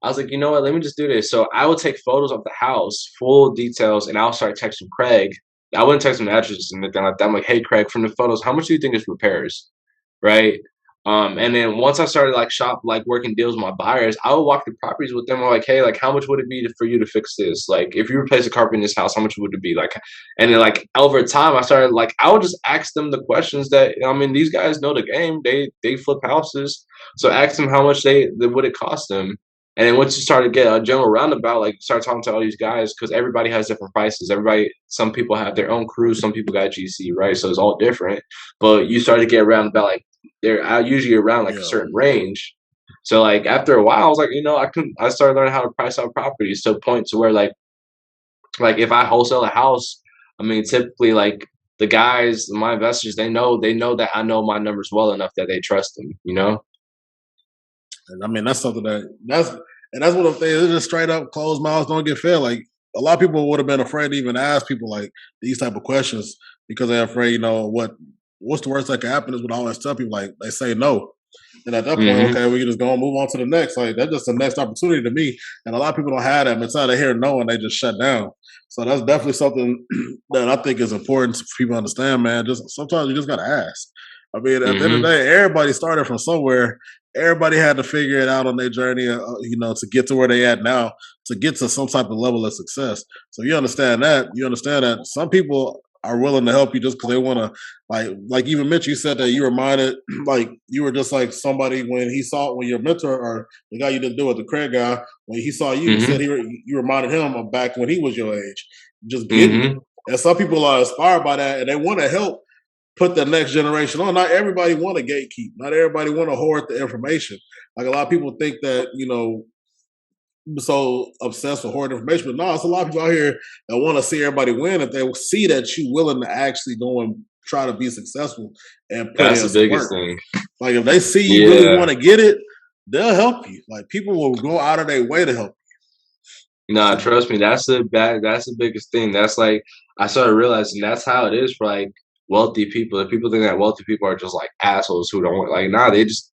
I was like, you know what, let me just do this. So I would take photos of the house, full details, and I'll start texting Craig. I wouldn't text him addresses and anything like that. I'm like, hey Craig, from the photos, how much do you think is repairs? Right? And then once I started like working deals with my buyers, I would walk the properties with them. I'm like, hey, like how much would it be for you to fix this? Like if you replace a carpet in this house, how much would it be? Like, and then like over time, I started like I would just ask them the questions that I mean these guys know the game. They flip houses, so ask them how much they would it cost them. And then once you start to get a general roundabout, like start talking to all these guys because everybody has different prices. Some people have their own crew, some people got GC, right? So it's all different. But you start to get around about like they're usually around like a Yeah, certain range. So like after a while, I was like, you know, I started learning how to price out properties to a point to where like if I wholesale a house, I mean typically like the guys, my investors, they know that I know my numbers well enough that they trust them, you know? and I mean that's something that's what I'm saying. It's just straight up closed mouths don't get fed. Like a lot of people would have been afraid to even ask people like these type of questions because they're afraid. You know what's the worst that can happen is what I always tell people. Like they say no. And at that point, Hmm. okay, we can just go and move on to the next. Like that's just the next opportunity to me. And a lot of people don't have that mentality. They hear no and they just shut down. So that's definitely something that I think is important for people to understand, man. Just sometimes you just gotta ask. I mean, at the end of the Hmm. day, everybody started from somewhere. Everybody had to figure it out on their journey, to get to where they at now, to get to some type of level of success. So you understand that. You understand that some people are willing to help you just because they want to like even Mitch, you said that you reminded like you were just like somebody when your mentor or the guy you didn't do it, the Craig guy, when he saw you, he said Hmm. you reminded him of back when he was your age, just getting it. Hmm. And some people are inspired by that and they want to help put the next generation on. Not everybody want to gatekeep. Not everybody want to hoard the information. Like a lot of people think that, so obsessed with hoarding information. But no, it's a lot of people out here that want to see everybody win. If they see that you willing to actually go and try to be successful and put That's in the some biggest work. thing. Like if they see you really Yeah. want to get it, they'll help you. Like people will go out of their way to help you. Nah, So, trust me, that's the biggest thing. That's like I started realizing that's how it is for like wealthy people. If people think that wealthy people are just like assholes who don't want like nah,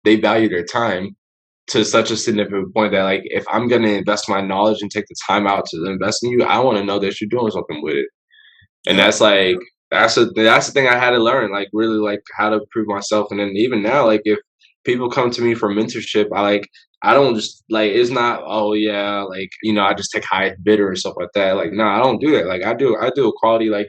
they value their time to such a significant point that like if I'm gonna invest my knowledge and take the time out to invest in you, I want to know that you're doing something with it. And yeah. that's like that's the thing I had to learn, like really like how to prove myself. And then even now, like if people come to me for mentorship, I don't just like it's not oh yeah like I just take highest bidder and stuff like that. Like no, I don't do that. Like I do a quality like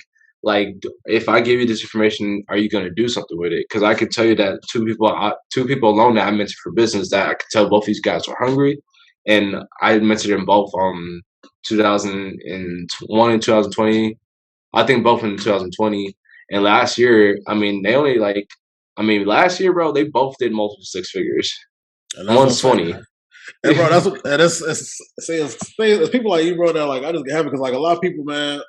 if I give you this information, are you gonna do something with it? Because I can tell you that two people alone that I mentored for business that I could tell both these guys were hungry, and I mentored them both 2001 and 2020. I think both in 2020 and last year. I mean, they only last year, bro. They both did multiple six figures. And that's what I'm One's saying, 20. man. And bro, that's what and it's people like you, bro, that like I just get happy because like a lot of people, man,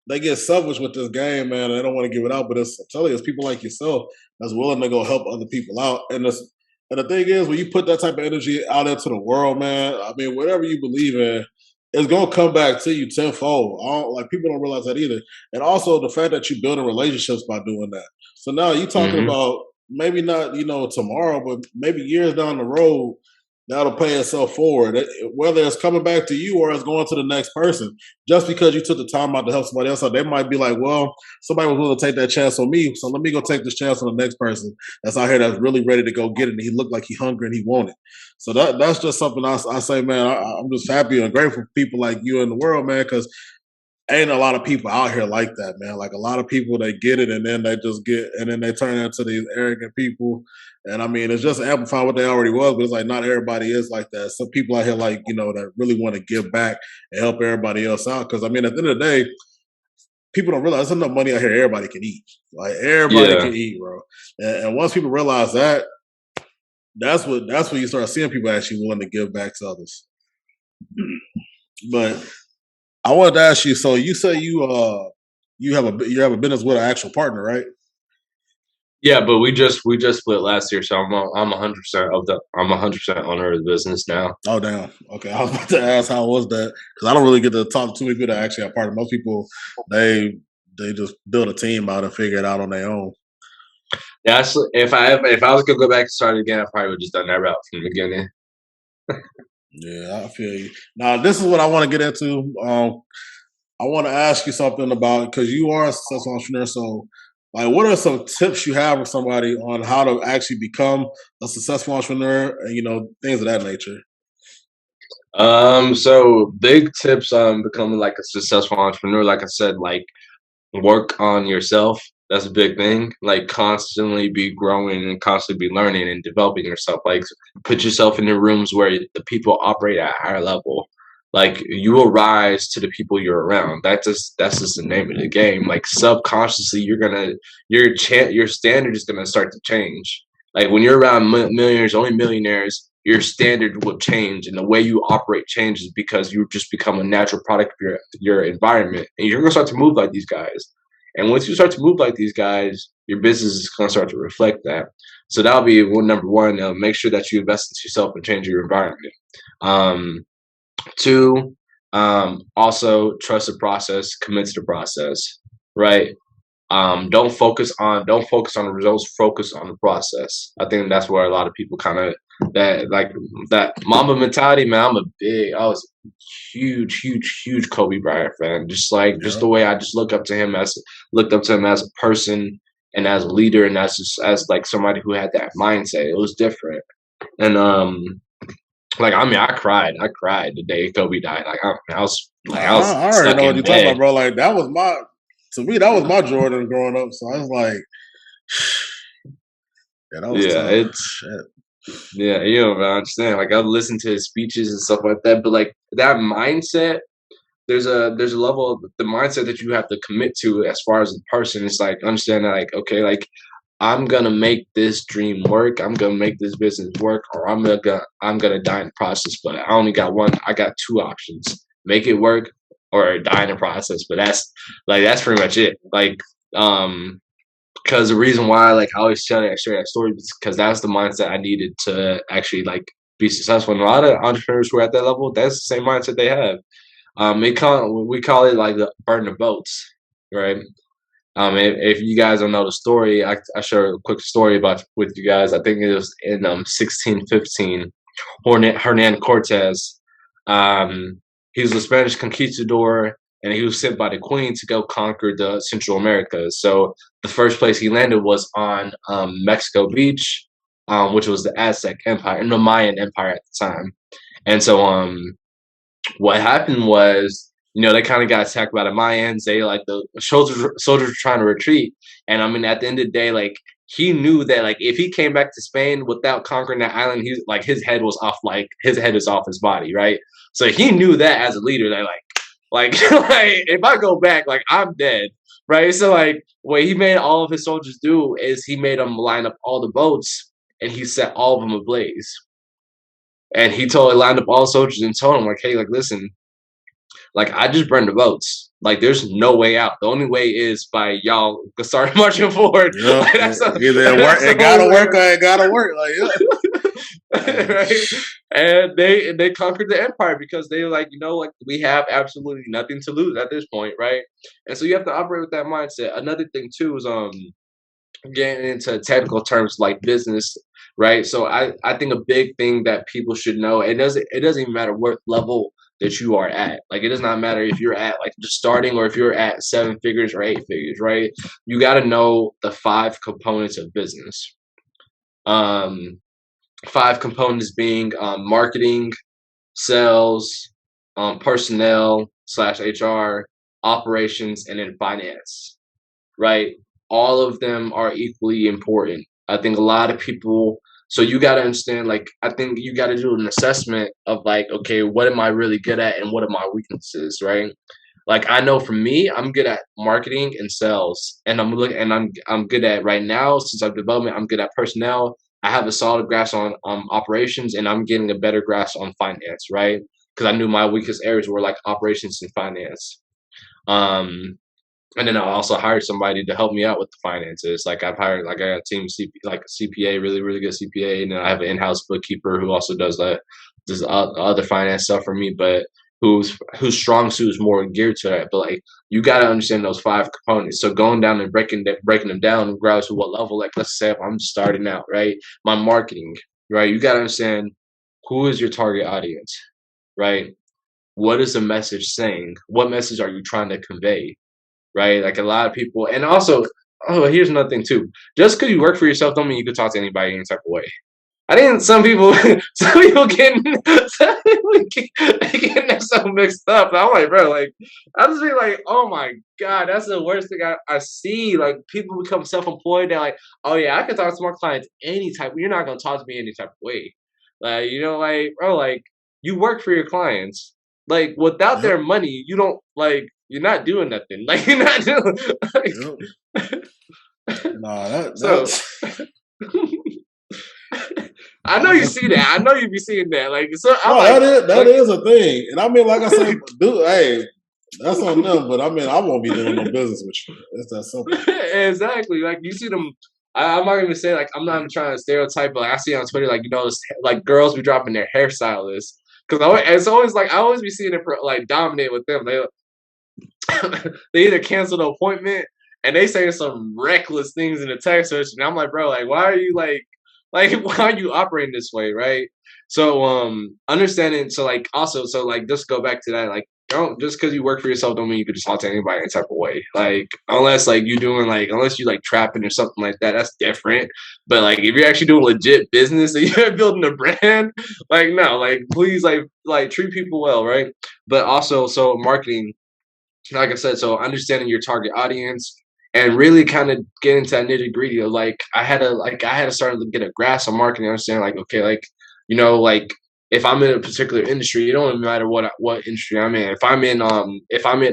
they get selfish with this game, man, and they don't want to give it out. But I'm telling you, it's people like yourself that's willing to go help other people out. And the thing is, when you put that type of energy out into the world, man, I mean, whatever you believe in, it's gonna come back to you tenfold. Like people don't realize that either. And also the fact that you're building relationships by doing that. So now you're talking Hmm. about maybe not, tomorrow, but maybe years down the road, that'll pay itself forward. Whether it's coming back to you or it's going to the next person. Just because you took the time out to help somebody else out, they might be like, well, somebody was willing to take that chance on me, so let me go take this chance on the next person that's out here that's really ready to go get it. And he looked like he hungry and he wanted. So that's just something I say, man. I'm just happy and grateful for people like you in the world, man, because ain't a lot of people out here like that, man. Like a lot of people, they get it and then they just get, and then they turn into these arrogant people. And I mean, it's just amplifying what they already was, but it's like not everybody is like that. Some people out here, like, that really want to give back and help everybody else out. Cause I mean, at the end of the day, people don't realize there's enough money out here everybody can eat. Like everybody Yeah. can eat, bro. And once people realize that, that's when you start seeing people actually willing to give back to others. But I wanted to ask you. So you say you have a business with an actual partner, right? Yeah, but we just split last year, so I'm 100% I'm 100% owner of the business now. Oh damn. Okay, I was about to ask how was that because I don't really get to talk to too many people that actually have partner. Most people they they just build a team out and figure it out on their own. That's if I was gonna go back and start again, I probably would just done that route from the beginning. Yeah, I feel you. Now this is what I want to get into. I want to ask you something about because you are a successful entrepreneur. So, like, what are some tips you have for somebody on how to actually become a successful entrepreneur and things of that nature? So big tips on becoming like a successful entrepreneur. Like I said, like work on yourself. That's a big thing. Like constantly be growing and constantly be learning and developing yourself. Like put yourself in the rooms where the people operate at a higher level. Like you will rise to the people you're around. That's just the name of the game. Like subconsciously, your standard is gonna start to change. Like when you're around millionaires, only millionaires, your standard will change and the way you operate changes because you just become a natural product of your environment, and you're gonna start to move like these guys. And once you start to move like these guys, your business is going to start to reflect that. So that'll be number one. Make sure that you invest into yourself and change your environment. Um, Two, also trust the process, commit to the process, right? Don't focus on the results, focus on the process. I think that's where a lot of people kind of that like that Mamba mentality, man. I was a huge Kobe Bryant fan. Just Yeah. the way I just looked up to him as a person and as a leader and as like somebody who had that mindset. It was different. And like I mean I cried the day Kobe died. I was I already stuck know what in you're talking about, bed. bro. Like that was to me, that was my Jordan growing up. So I was like, yeah, that was Yeah, tough. it's Shit. Yeah, I understand. Like I've listened to his speeches and stuff like that, but like that mindset, there's a level of the mindset that you have to commit to as far as the person. It's like understand that like okay, like I'm gonna make this dream work. I'm gonna make this business work, or I'm gonna die in the process. But I only got one. I got two options: make it work or die in the process. But that's pretty much it. Because the reason why I always share that story is because that's the mindset I needed to actually be successful. And a lot of entrepreneurs who are at that level, that's the same mindset they have. We call it like the burn the boats, right? If you guys don't know the story, I share a quick story with you guys. I think it was in 1615. Hernan Cortez. He was a Spanish conquistador, and he was sent by the Queen to go conquer the Central Americas. So the first place he landed was on Mexico Beach, which was the Aztec Empire and the Mayan Empire at the time. And so what happened was, they kind of got attacked by the Mayans. They the soldiers were trying to retreat, and I mean, at the end of the day, he knew that if he came back to Spain without conquering that island, he's his head was off, his head is off his body, right? So he knew that as a leader, that if I go back, I'm dead, right? So what he made all of his soldiers do is he made them line up all the boats, and he set all of them ablaze. And he lined up all the soldiers and told them, hey, listen, I just burned the boats. There's no way out. The only way is by y'all start marching forward. Yep. Either it gotta work or it gotta work. Right? And they conquered the empire because they were we have absolutely nothing to lose at this point, right? And so you have to operate with that mindset. Another thing too is getting into technical terms like business, right? So I think a big thing that people should know, it doesn't even matter what level that you are at. It does not matter if you're at just starting or if you're at 7 figures or 8 figures, right? You got to know the 5 components of business. 5 components being marketing, sales, personnel / HR, operations, and then finance, right? All of them are equally important. I think a lot of people, so you got to understand, I think you got to do an assessment of okay, what am I really good at and what are my weaknesses, right? I know for me, I'm good at marketing and sales, and I'm good at, right now, since I'm development, I'm good at personnel. I have a solid grasp on operations, and I'm getting a better grasp on finance, right? Because I knew my weakest areas were operations and finance. And then I also hired somebody to help me out with the finances. I've hired, I got a team a CPA, really, really good CPA. And then I have an in-house bookkeeper who also does other finance stuff for me, but whose strong suit is more geared to that. But you got to understand those 5 components. So going down and breaking them down, regardless of what level, let's say if I'm starting out, right? My marketing, right? You got to understand, who is your target audience, right? What is the message saying? What message are you trying to convey? Right? A lot of people, and also, here's another thing too. Just because you work for yourself don't mean you can talk to anybody any type of way. I think some people getting that so mixed up. I'm bro, I just be oh my God, that's the worst thing I see. People become self-employed. They're oh yeah, I can talk to my clients any type. You're not gonna talk to me any type of way. Bro, you work for your clients. Without their money, you don't you're not doing nothing. You're not doing. That's. I know you see that. I know you be seeing that. So that is a thing. And I mean, like I said, dude, hey, that's on them. But I mean, I won't be doing no business with you. It's that simple. Exactly. You see them. I'm not even saying I'm not even trying to stereotype, but I see on Twitter girls be dropping their hairstylists. Because it's always I always be seeing it dominate with them. They either cancel the appointment and they say some reckless things in the text message, and I'm bro, why are you why are you operating this way, right? So understanding, so also, so just go back to that, don't, just because you work for yourself don't mean you could just talk to anybody any type of way. Unless you doing unless you trapping or something like that, that's different. But if you're actually doing legit business and you're building a brand, no, please treat people well, right? But also, so marketing, like I said, so understanding your target audience and really kind of get into that nitty gritty of I had to start to get a grasp on marketing, understand okay, if I'm in a particular industry, it don't matter what industry I'm in. If I'm in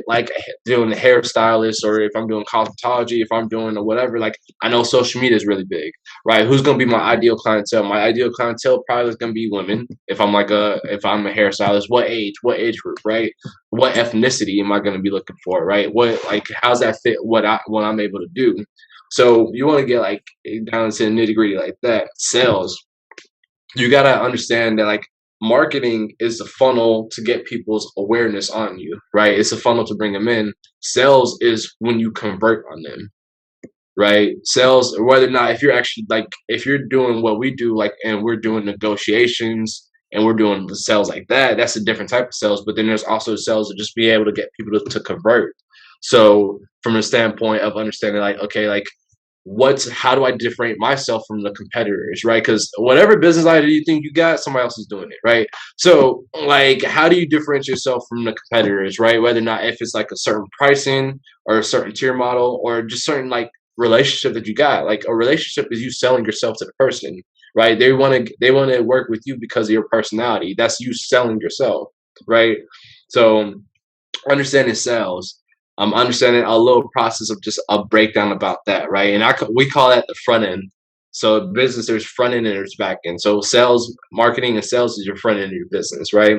like doing the hairstylist, or if I'm doing cosmetology, if I'm doing whatever, like I know social media is really big, right? Who's gonna be my ideal clientele? My ideal clientele probably is gonna be women. If I'm a hairstylist, what age group, right? What ethnicity am I gonna be looking for, right? How's that fit what I'm able to do? So you want to get like down to the nitty gritty like that. Sales, you got to understand that like marketing is the funnel to get people's awareness on you, right? It's a funnel to bring them in. Sales is when you convert on them, right? Sales, whether or not, if you're actually like, if you're doing what we do, like, and we're doing negotiations and we're doing the sales like that, that's a different type of sales. But then there's also sales to just be able to get people to convert. So from a standpoint of understanding, like, okay, like, how do I differentiate myself from the competitors, right? Because whatever business idea you think you got, somebody else is doing it, right? So like, how do you differentiate yourself from the competitors, right? Whether or not, if it's like a certain pricing or a certain tier model or just certain like relationship that you got. Like a relationship is you selling yourself to the person, right? They want to work with you because of your personality. That's you selling yourself, right? So understanding sales, understanding a little process of just a breakdown about that, right? And we call that the front end. So business, there's front end and there's back end. So sales, marketing, and sales is your front end of your business, right?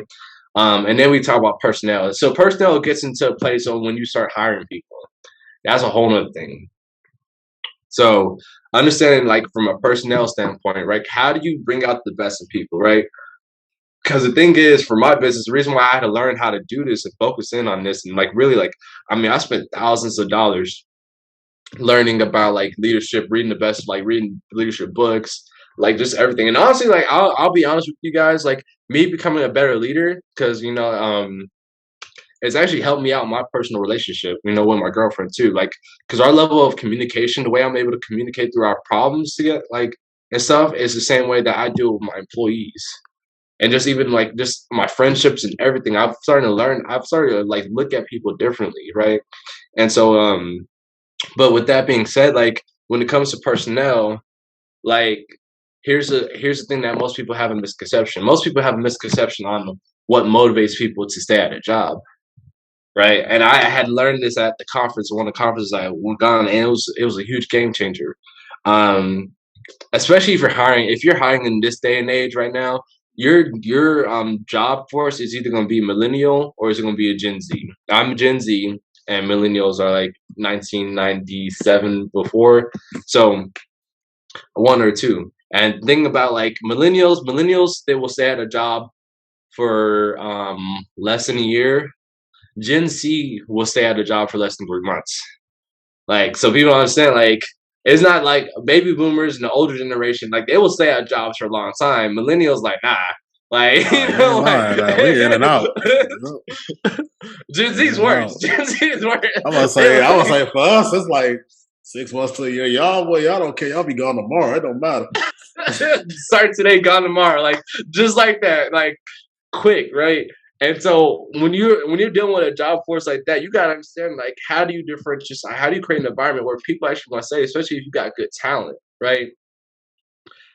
And then we talk about personnel. So personnel gets into a place on when you start hiring people. That's a whole nother thing. So understanding like from a personnel standpoint, right? How do you bring out the best in people, right? Because the thing is, for my business, the reason why I had to learn how to do this and focus in on this and like really like, I mean, I spent thousands of dollars learning about like leadership, reading the best, like reading leadership books, like just everything. And honestly, like I'll be honest with you guys, like me becoming a better leader, because it's actually helped me out in my personal relationship, with my girlfriend too. Like, because our level of communication, the way I'm able to communicate through our problems to get like and stuff, is the same way that I do with my employees and just even like just my friendships and everything. I've started to like look at people differently, right? And so but with that being said, like when it comes to personnel, like here's the thing that most people have a misconception. Most people have a misconception on what motivates people to stay at a job, right? And I had learned this at the conference, one of the conferences I went on, and it was a huge game changer. Um, Especially if you're hiring in this day and age right now, your job force is either going to be millennial or is it going to be a Gen Z. I'm a Gen Z, and millennials are like 1997 before, so one or two. And thinking about like millennials, they will stay at a job for less than a year. Gen Z will stay at a job for less than 3 months. Like, so people understand, like, it's not like baby boomers and the older generation, like, they will stay at jobs for a long time. Millennials, like, nah. Like, Nah, you ain't like, lying. We in and out. Gen In Z's and worse. out. Gen Z's worse. I would say for us, it's like 6 months to a year. Y'all, boy, y'all don't care. Y'all be gone tomorrow. It don't matter. Start today, gone tomorrow. Like, just like that. Like, quick, right? And so when you're dealing with a job force like that, you gotta understand like how do you differentiate, how do you create an environment where people actually want to stay, especially if you got good talent, right?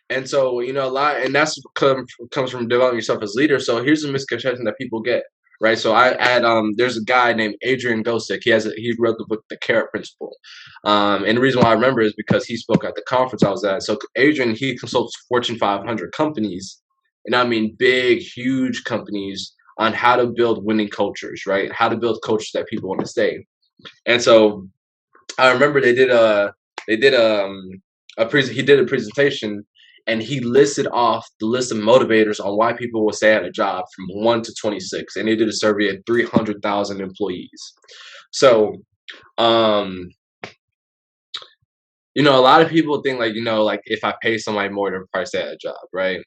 And so a lot, and comes from developing yourself as a leader. So here's a misconception that people get, right? So I had there's a guy named Adrian Gosick. He wrote the book The Carrot Principle, and the reason why I remember is because he spoke at the conference I was at. So Adrian, he consults Fortune 500 companies, and I mean big, huge companies, on how to build winning cultures, right? How to build cultures that people want to stay. And so I remember they did he did a presentation, and he listed off the list of motivators on why people will stay at a job from 1 to 26, and they did a survey of 300,000 employees. So um a lot of people think like if I pay somebody more, they're probably stay at a job, right?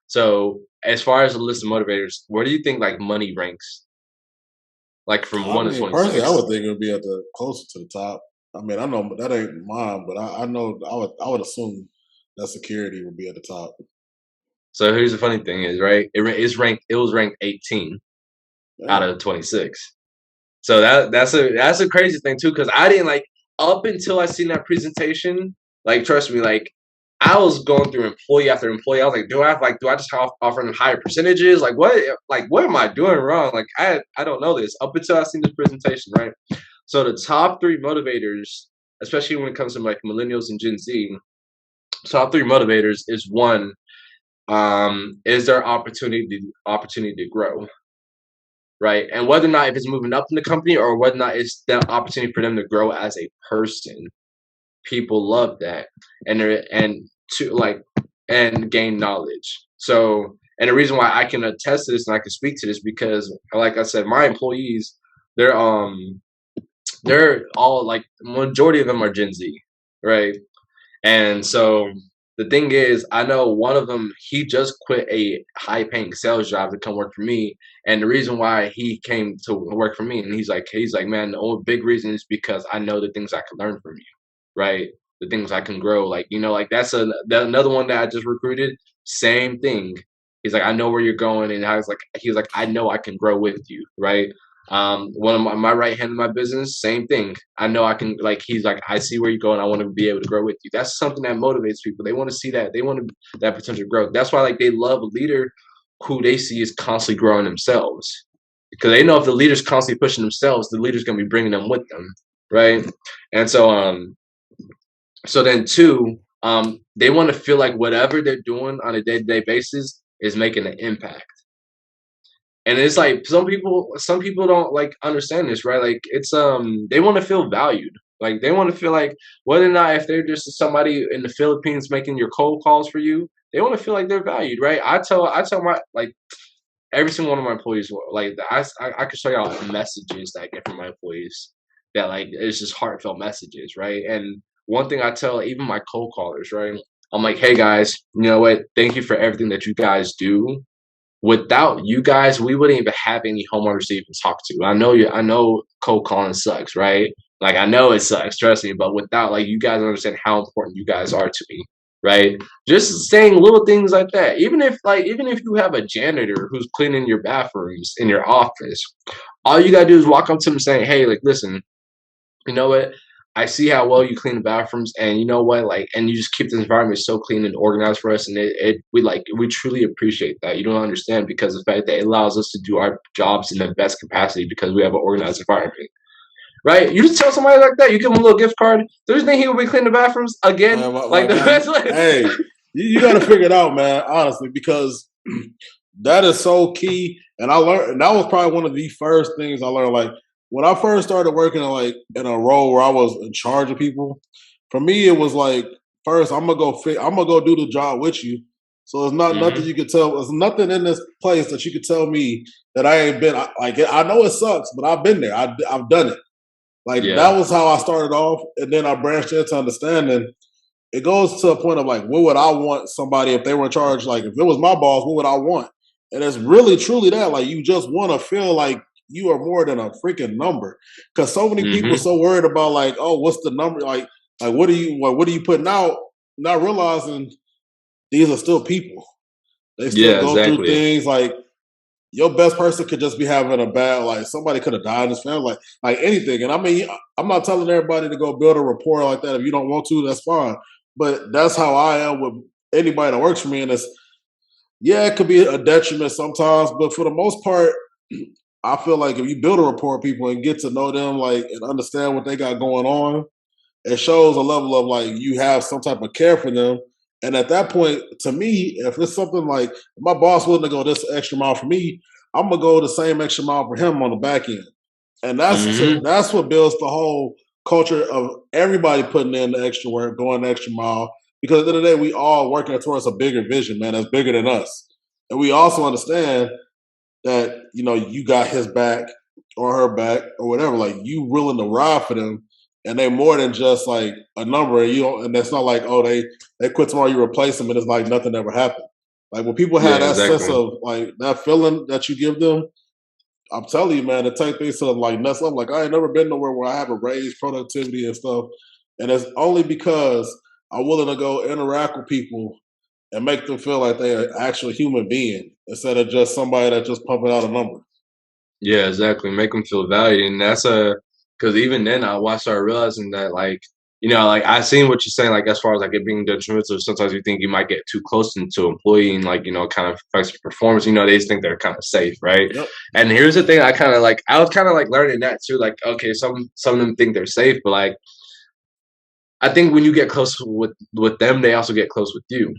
So as far as the list of motivators, where do you think like money ranks, like from I 1 to mean, personally, I 26? would think it would be at the closer to the top. I mean, I know that ain't mine, but I know I would assume that security would be at the top. So here's the funny thing is, right? It was ranked 18 out Damn. of 26. So that's a crazy thing too, because I didn't like, up until I seen that presentation, like trust me, like I was going through employee after employee. I was like, do I just offer them higher percentages? What am I doing wrong? Like, I don't know this up until I seen this presentation, right? So the top 3 motivators, especially when it comes to like millennials and Gen Z, top 3 motivators is one, is their opportunity to grow, right? And whether or not if it's moving up in the company or whether or not it's the opportunity for them to grow as a person. People love that, and gain knowledge. So, and the reason why I can attest to this and I can speak to this because, like I said, my employees, they're all like majority of them are Gen Z, right? And so the thing is, I know one of them, he just quit a high paying sales job to come work for me. And the reason why he came to work for me, and he's like, man, the only big reason is because I know the things I can learn from you, right? The things I can grow. Like, like that's another one that I just recruited. Same thing. He's like, I know where you're going. And he was like, I know I can grow with you, right? One of my right hand in my business, same thing. I know I can, like, he's like, I see where you're going. I want to be able to grow with you. That's something that motivates people. They want to see that. They want that potential growth. That's why, like, they love a leader who they see is constantly growing themselves, because they know if the leader's constantly pushing themselves, the leader's going to be bringing them with them, right? And so then 2, they want to feel like whatever they're doing on a day-to-day basis is making an impact. And it's like some people don't like understand this, right? Like it's they want to feel valued. Like they want to feel like whether or not if they're just somebody in the Philippines making your cold calls for you, they want to feel like they're valued, right? I tell my like every single one of my employees, like I could show y'all messages that I get from my employees that like it's just heartfelt messages, right? And one thing I tell even my cold callers, right? I'm like, hey guys, you know what? Thank you for everything that you guys do. Without you guys, we wouldn't even have any homeowners to even talk to. I know cold calling sucks, right? Like I know it sucks, trust me. But without like you guys understand how important you guys are to me, right? Just saying little things like that. Even if you have a janitor who's cleaning your bathrooms in your office, all you gotta do is walk up to them saying, hey, like listen, you know what? I see how well you clean the bathrooms, and you know what, like, and you just keep this environment so clean and organized for us, and we truly appreciate that. You don't understand because of the fact that it allows us to do our jobs in the best capacity because we have an organized environment, right? You just tell somebody like that, you give him a little gift card. There's think he will be cleaning the bathrooms again, like the best way. Hey, you got to figure it out, man. Honestly, because that is so key. And I learned, and that was probably one of the first things I learned. Like when I first started working in a role where I was in charge of people, for me it was like first I'm gonna go do the job with you. So there's not nothing you could tell. There's nothing in this place that you could tell me that I ain't been. I know it sucks, but I've been there. I've done it. Like that was how I started off, and then I branched into understanding. It goes to a point of like, what would I want somebody if they were in charge? Like if it was my boss, what would I want? And it's really truly that. Like you just want to feel like you are more than a freaking number, because so many people are so worried about like, oh, what's the number? Like what are you putting out? Not realizing these are still people. They still go through things. Like your best person could just be having a bad, like somebody could have died in his family, like anything. And I mean, I'm not telling everybody to go build a rapport like that. If you don't want to, that's fine. But that's how I am with anybody that works for me. And it could be a detriment sometimes, but for the most part, I feel like if you build a rapport with people and get to know them, like, and understand what they got going on, it shows a level of like you have some type of care for them. And at that point, to me, if it's something like if my boss willing to go this extra mile for me, I'm gonna go the same extra mile for him on the back end. And that's what builds the whole culture of everybody putting in the extra work, going the extra mile. Because at the end of the day, we all working towards a bigger vision, man, that's bigger than us. And we also understand that, you got his back or her back or whatever. Like you willing to ride for them. And they more than just like a number, and that's not like, oh, they quit tomorrow, you replace them, and it's like nothing ever happened. Like when people have that sense of like that feeling that you give them, I'm telling you, man, to take things to the like next level. Like I ain't never been nowhere where I haven't raised productivity and stuff, and it's only because I'm willing to go interact with people and make them feel like they're an actual human being instead of just somebody that's just pumping out a number. Yeah, exactly. Make them feel valued, and that's because even then I started realizing that like you know, like I seen what you're saying, like as far as like it being detrimental, sometimes you think you might get too close into an employee and like, you know, kind of affects your performance. You know, they just think they're kind of safe, right? Yep. And here's the thing, I was kind of like learning that too. Like, okay, some of them think they're safe, but like I think when you get close with them, they also get close with you.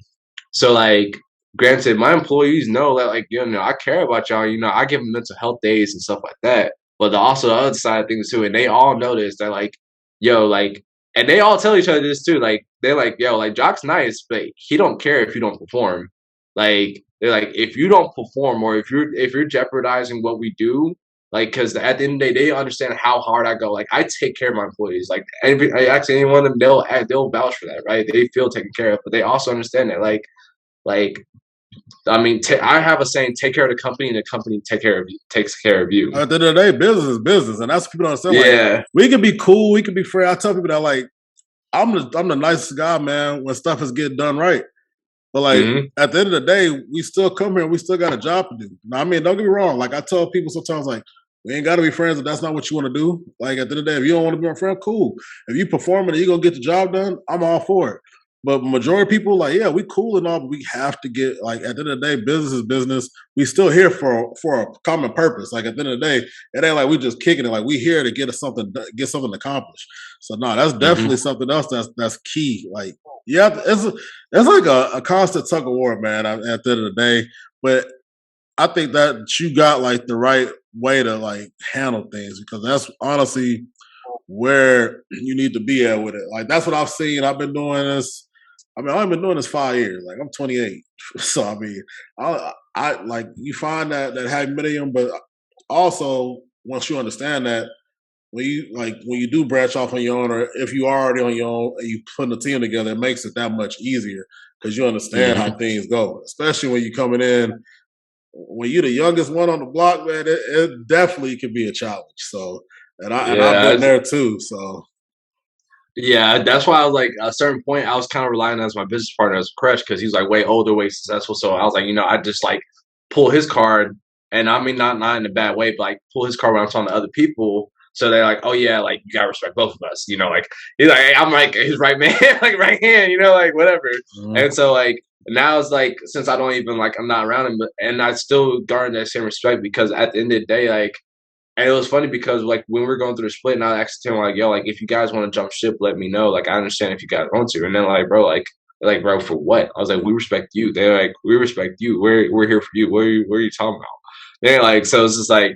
So like, granted, my employees know that like, you know, I care about y'all. You know, I give them mental health days and stuff like that. But also the other side of things too, and they all know this. They're like, yo, like, and they all tell each other this too. Like, they're like, yo, like Jock's nice, but he don't care if you don't perform. Like, they're like, if you don't perform or if you're jeopardizing what we do, like, because at the end of the day, they understand how hard I go. Like, I take care of my employees. Like, I actually any one of them, they'll vouch for that, right? They feel taken care of, but they also understand that, like I mean, I have a saying: take care of the company, and the company takes care of you. At the end of the day, business is business, and that's what people don't understand. Yeah, Like, we can be cool, we can be free. I tell people that like I'm the nicest guy, man, when stuff is getting done right. But like at the end of the day, we still come here and we still got a job to do. Now, I mean, don't get me wrong. Like I tell people sometimes, like we ain't got to be friends if that's not what you want to do. Like at the end of the day, if you don't want to be my friend, cool. If you performing and you gonna get the job done, I'm all for it. But majority of people, like, yeah, we cool and all, but we have to get like at the end of the day, business is business. We still here for a common purpose. Like at the end of the day, it ain't like we just kicking it. Like we here to get something accomplished. So no, that's definitely something else that's key. Like yeah, it's like a constant tug of war, man. At the end of the day, but I think that you got like the right way to like handle things because that's honestly where you need to be at with it. Like that's what I've seen. I've been doing this. I mean, I've been doing this 5 years. Like I'm 28, so I mean, I like you find that happy medium, but also once you understand that when you do branch off on your own, or if you are already on your own and you putting a team together, it makes it that much easier because you understand how things go. Especially when you're coming in, when you're the youngest one on the block, man, it definitely can be a challenge. So, I've been there too. So, yeah, that's why I was like, at a certain point, I was kind of relying on as my business partner as a crush because he's like way older, way successful. So I was like, you know, I just like pull his card, and I mean not in a bad way, but like pull his card when I'm talking to other people. So they're like, oh yeah, like you gotta respect both of us, you know, like he's like, hey, I'm like his right man, like right hand, you know, like whatever. And so like now it's like since I don't even like I'm not around him, and I still garner that same respect because at the end of the day, like. And it was funny because like when we were going through the split, and I asked him like, "Yo, like if you guys want to jump ship, let me know. Like I understand if you guys want to." And then like bro, for what? I was like, "We respect you." They're like, "We respect you. We're here for you. What are you talking about?" They're like, so it's just like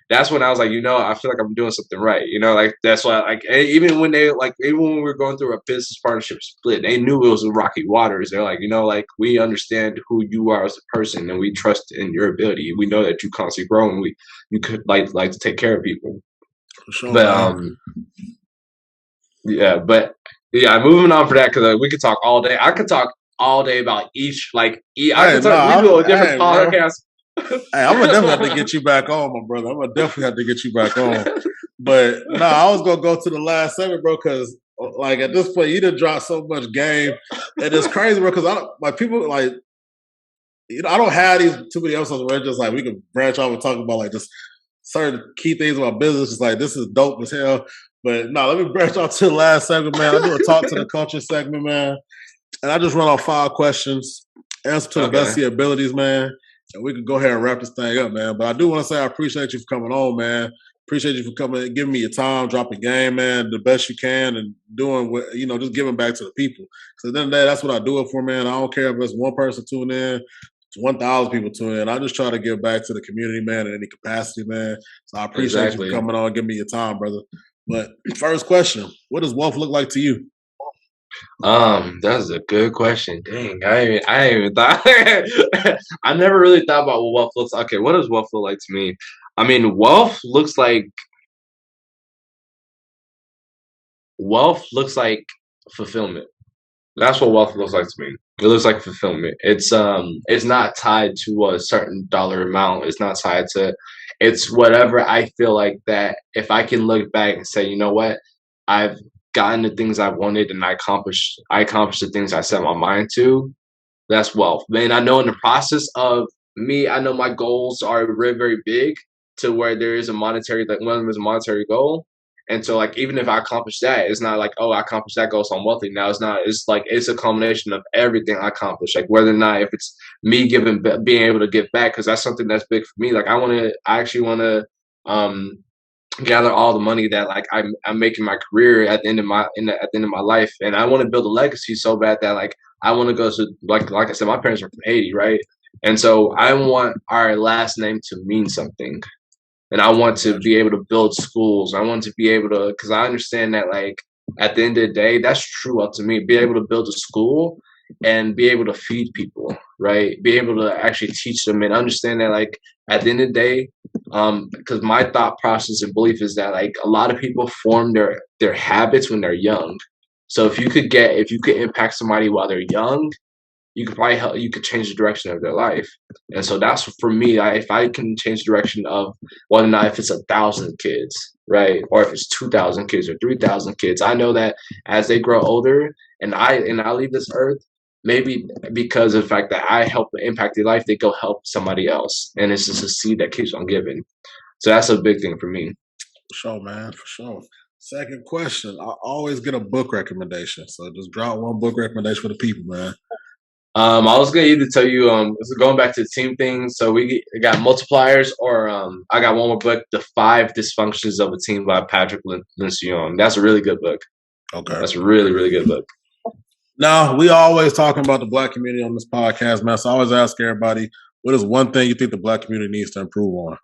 that's when I was like, you know, I feel like I'm doing something right. You know, like that's why like even when we were going through a business partnership split, they knew it was rocky waters. They're like, you know, like we understand who you are as a person and we trust in your ability. We know that you constantly grow and you could like to take care of people. for sure, But man. yeah, but yeah, moving on for that because we could talk all day. I could talk all day about each I Hey, could talk. We nah, do a different hey, bro. podcast. Hey, I'm gonna definitely have to get you back on, my brother. I'm gonna definitely have to get you back on. But no, I was gonna go to the last segment, bro, because like at this point, you done dropped so much game, and it's crazy, bro. Because I don't like people like I don't have these too many episodes where it's just like we can branch off and talk about like just certain key things about business. It's like this is dope as hell. But no, let me branch off to the last segment, man. I do a talk to the culture segment, man, and I just run off 5 questions, answer to the best of your abilities, man. And we could go ahead and wrap this thing up, man. But I do want to say I appreciate you for coming on, man. Appreciate you for coming, giving me your time, dropping game, man, the best you can, and doing what just giving back to the people. So at the end of the day, that's what I do it for, man. I don't care if it's one person tuning in, it's 1,000 people tuning in. I just try to give back to the community, man, in any capacity, man. So I appreciate you for coming on, giving me your time, brother. But first question: what does wealth look like to you? That's a good question. Dang, I ain't even thought. I never really thought about what wealth looks like. Okay, what does wealth look like to me? I mean, wealth looks like fulfillment. That's what wealth looks like to me. It looks like fulfillment. It's not tied to a certain dollar amount. It's not tied to. It's whatever I feel like that. If I can look back and say, you know what, I've gotten the things I wanted and I accomplished the things I set my mind to. That's wealth. Man, I know in the process of me, I know my goals are very, very big to where there is a monetary, like one of them is a monetary goal. And so like even if I accomplish that, it's not like, oh, I accomplished that goal, so I'm wealthy now. It's not. It's like it's a culmination of everything I accomplished. Like whether or not if it's me being able to give back, because that's something that's big for me. Like I actually want to gather all the money that like I'm making my career at the end of at the end of my life, and I want to build a legacy so bad that like I want to go to like I said, my parents are from Haiti, right? And so I want our last name to mean something. And I want to be able to build schools. I want to be able to, because I understand that, like, at the end of the day, that's true up to me. Be able to build a school and be able to feed people, right? Be able to actually teach them and understand that, like, at the end of the day, because my thought process and belief is that, like, a lot of people form their habits when they're young. So if you could impact somebody while they're young, you could probably help. You could change the direction of their life, and so that's for me. If I can change the direction of whether or not if it's 1,000 kids, right, or if it's 2,000 kids or 3,000 kids, I know that as they grow older and I leave this earth, maybe because of the fact that I help impact their life, they go help somebody else, and it's just a seed that keeps on giving. So that's a big thing for me. For sure, man. For sure. Second question. I always get a book recommendation. So just drop one book recommendation for the people, man. I was gonna either tell you, going back to the team thing. So we got Multipliers, or I got one more book, The 5 Dysfunctions of a Team by Patrick Lencioni. That's a really good book. Okay, that's a really, really good book. Now, we always talking about the Black community on this podcast, man. So I always ask everybody, what is one thing you think the Black community needs to improve on?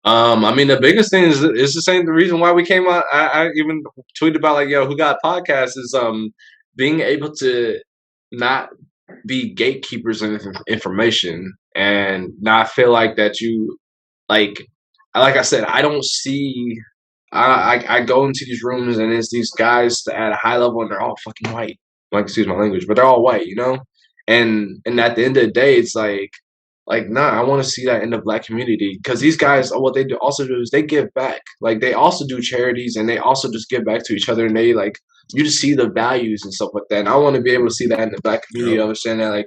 I mean, the biggest thing is the same. The reason why we came out, I even tweeted about like, yo, who got podcasts is being able to not be gatekeepers of information and not feel like that you like I said, I don't see I go into these rooms and it's these guys at a high level and they're all fucking white. Like, excuse my language, but they're all white, you know? And at the end of the day, it's like, nah, I want to see that in the Black community, because these guys, what they also do is they give back. Like, they also do charities and they also just give back to each other, and they like, you just see the values and stuff like that. And I want to be able to see that in the Black community. Yep. Understand that,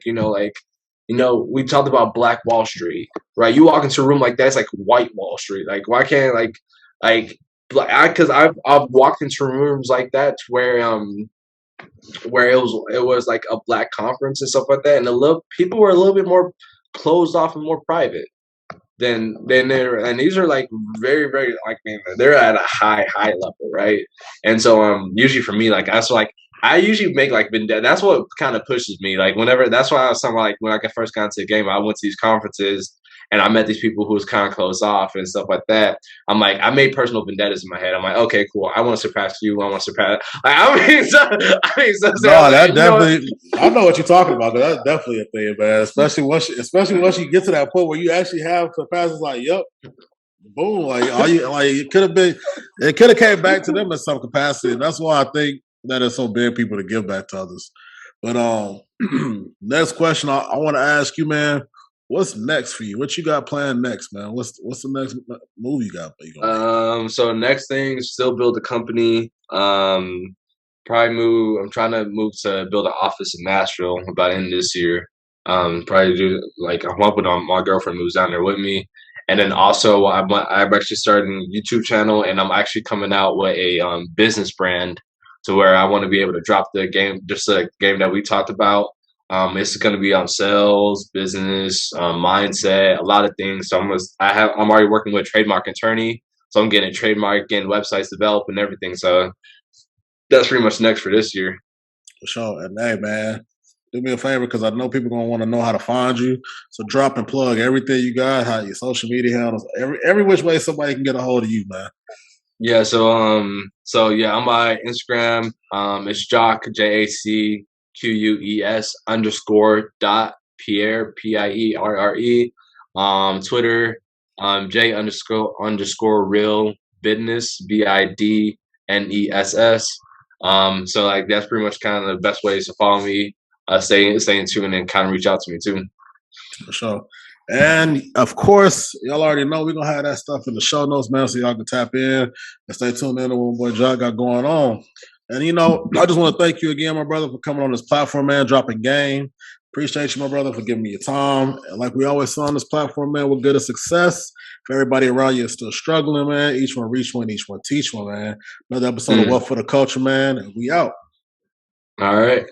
we talked about Black Wall Street, right? You walk into a room like that, it's like white Wall Street. Like, why can't because I've walked into rooms like that where it was like a Black conference and stuff like that, and people were a little bit more closed off and more private than they're, and these are like very, very, like, man, they're at a high level, right? And so usually for me, like, that's like I usually make like vendetta. That's what kind of pushes me. Like whenever, that's why I was talking about, like, when I first got into the game, I went to these conferences and I met these people who was kind of closed off and stuff like that. I'm like, I made personal vendettas in my head. I'm like, okay, cool. I want to surpass you. I want to surpass. Like, no, that definitely. I know what you're talking about. That's definitely a thing, man. Especially once you get to that point where you actually have surpasses. Like, yep, boom. Like, it could have came back to them in some capacity. And that's why I think that it's so big people to give back to others. But next question I want to ask you, man. What's next for you? What you got planned next, man? What's the next move you got? So next thing is still build a company. Probably move. I'm trying to move to build an office in Nashville by the end of this year. Probably do, like, I'm hoping my girlfriend moves down there with me. And then also I'm actually starting a YouTube channel, and I'm actually coming out with a business brand to where I want to be able to drop the game, just a game that we talked about. It's going to be on sales, business, mindset, a lot of things. So I'm already working with a trademark attorney, so I'm getting a trademark and websites developed and everything. So that's pretty much next for this year. For sure. And hey, man, do me a favor, because I know people are going to want to know how to find you. So drop and plug everything you got, how your social media handles, every which way somebody can get a hold of you, man. Yeah. So on my Instagram, it's Jacques JACQUES _.Pierre PIERRE. Twitter, J _real business BIDNESS. So like that's pretty much kind of the best ways to follow me, stay in tune, and kind of reach out to me too. For sure. And of course, y'all already know we're gonna have that stuff in the show notes, man, so y'all can tap in and stay tuned in to what boy Jacques got going on. And I just want to thank you again, my brother, for coming on this platform, man, dropping game. Appreciate you, my brother, for giving me your time. And like we always say on this platform, man, we're good at success. If everybody around you is still struggling, man, each one reach one, each one teach one, man. Another episode of What for the Culture, man, and we out. All right.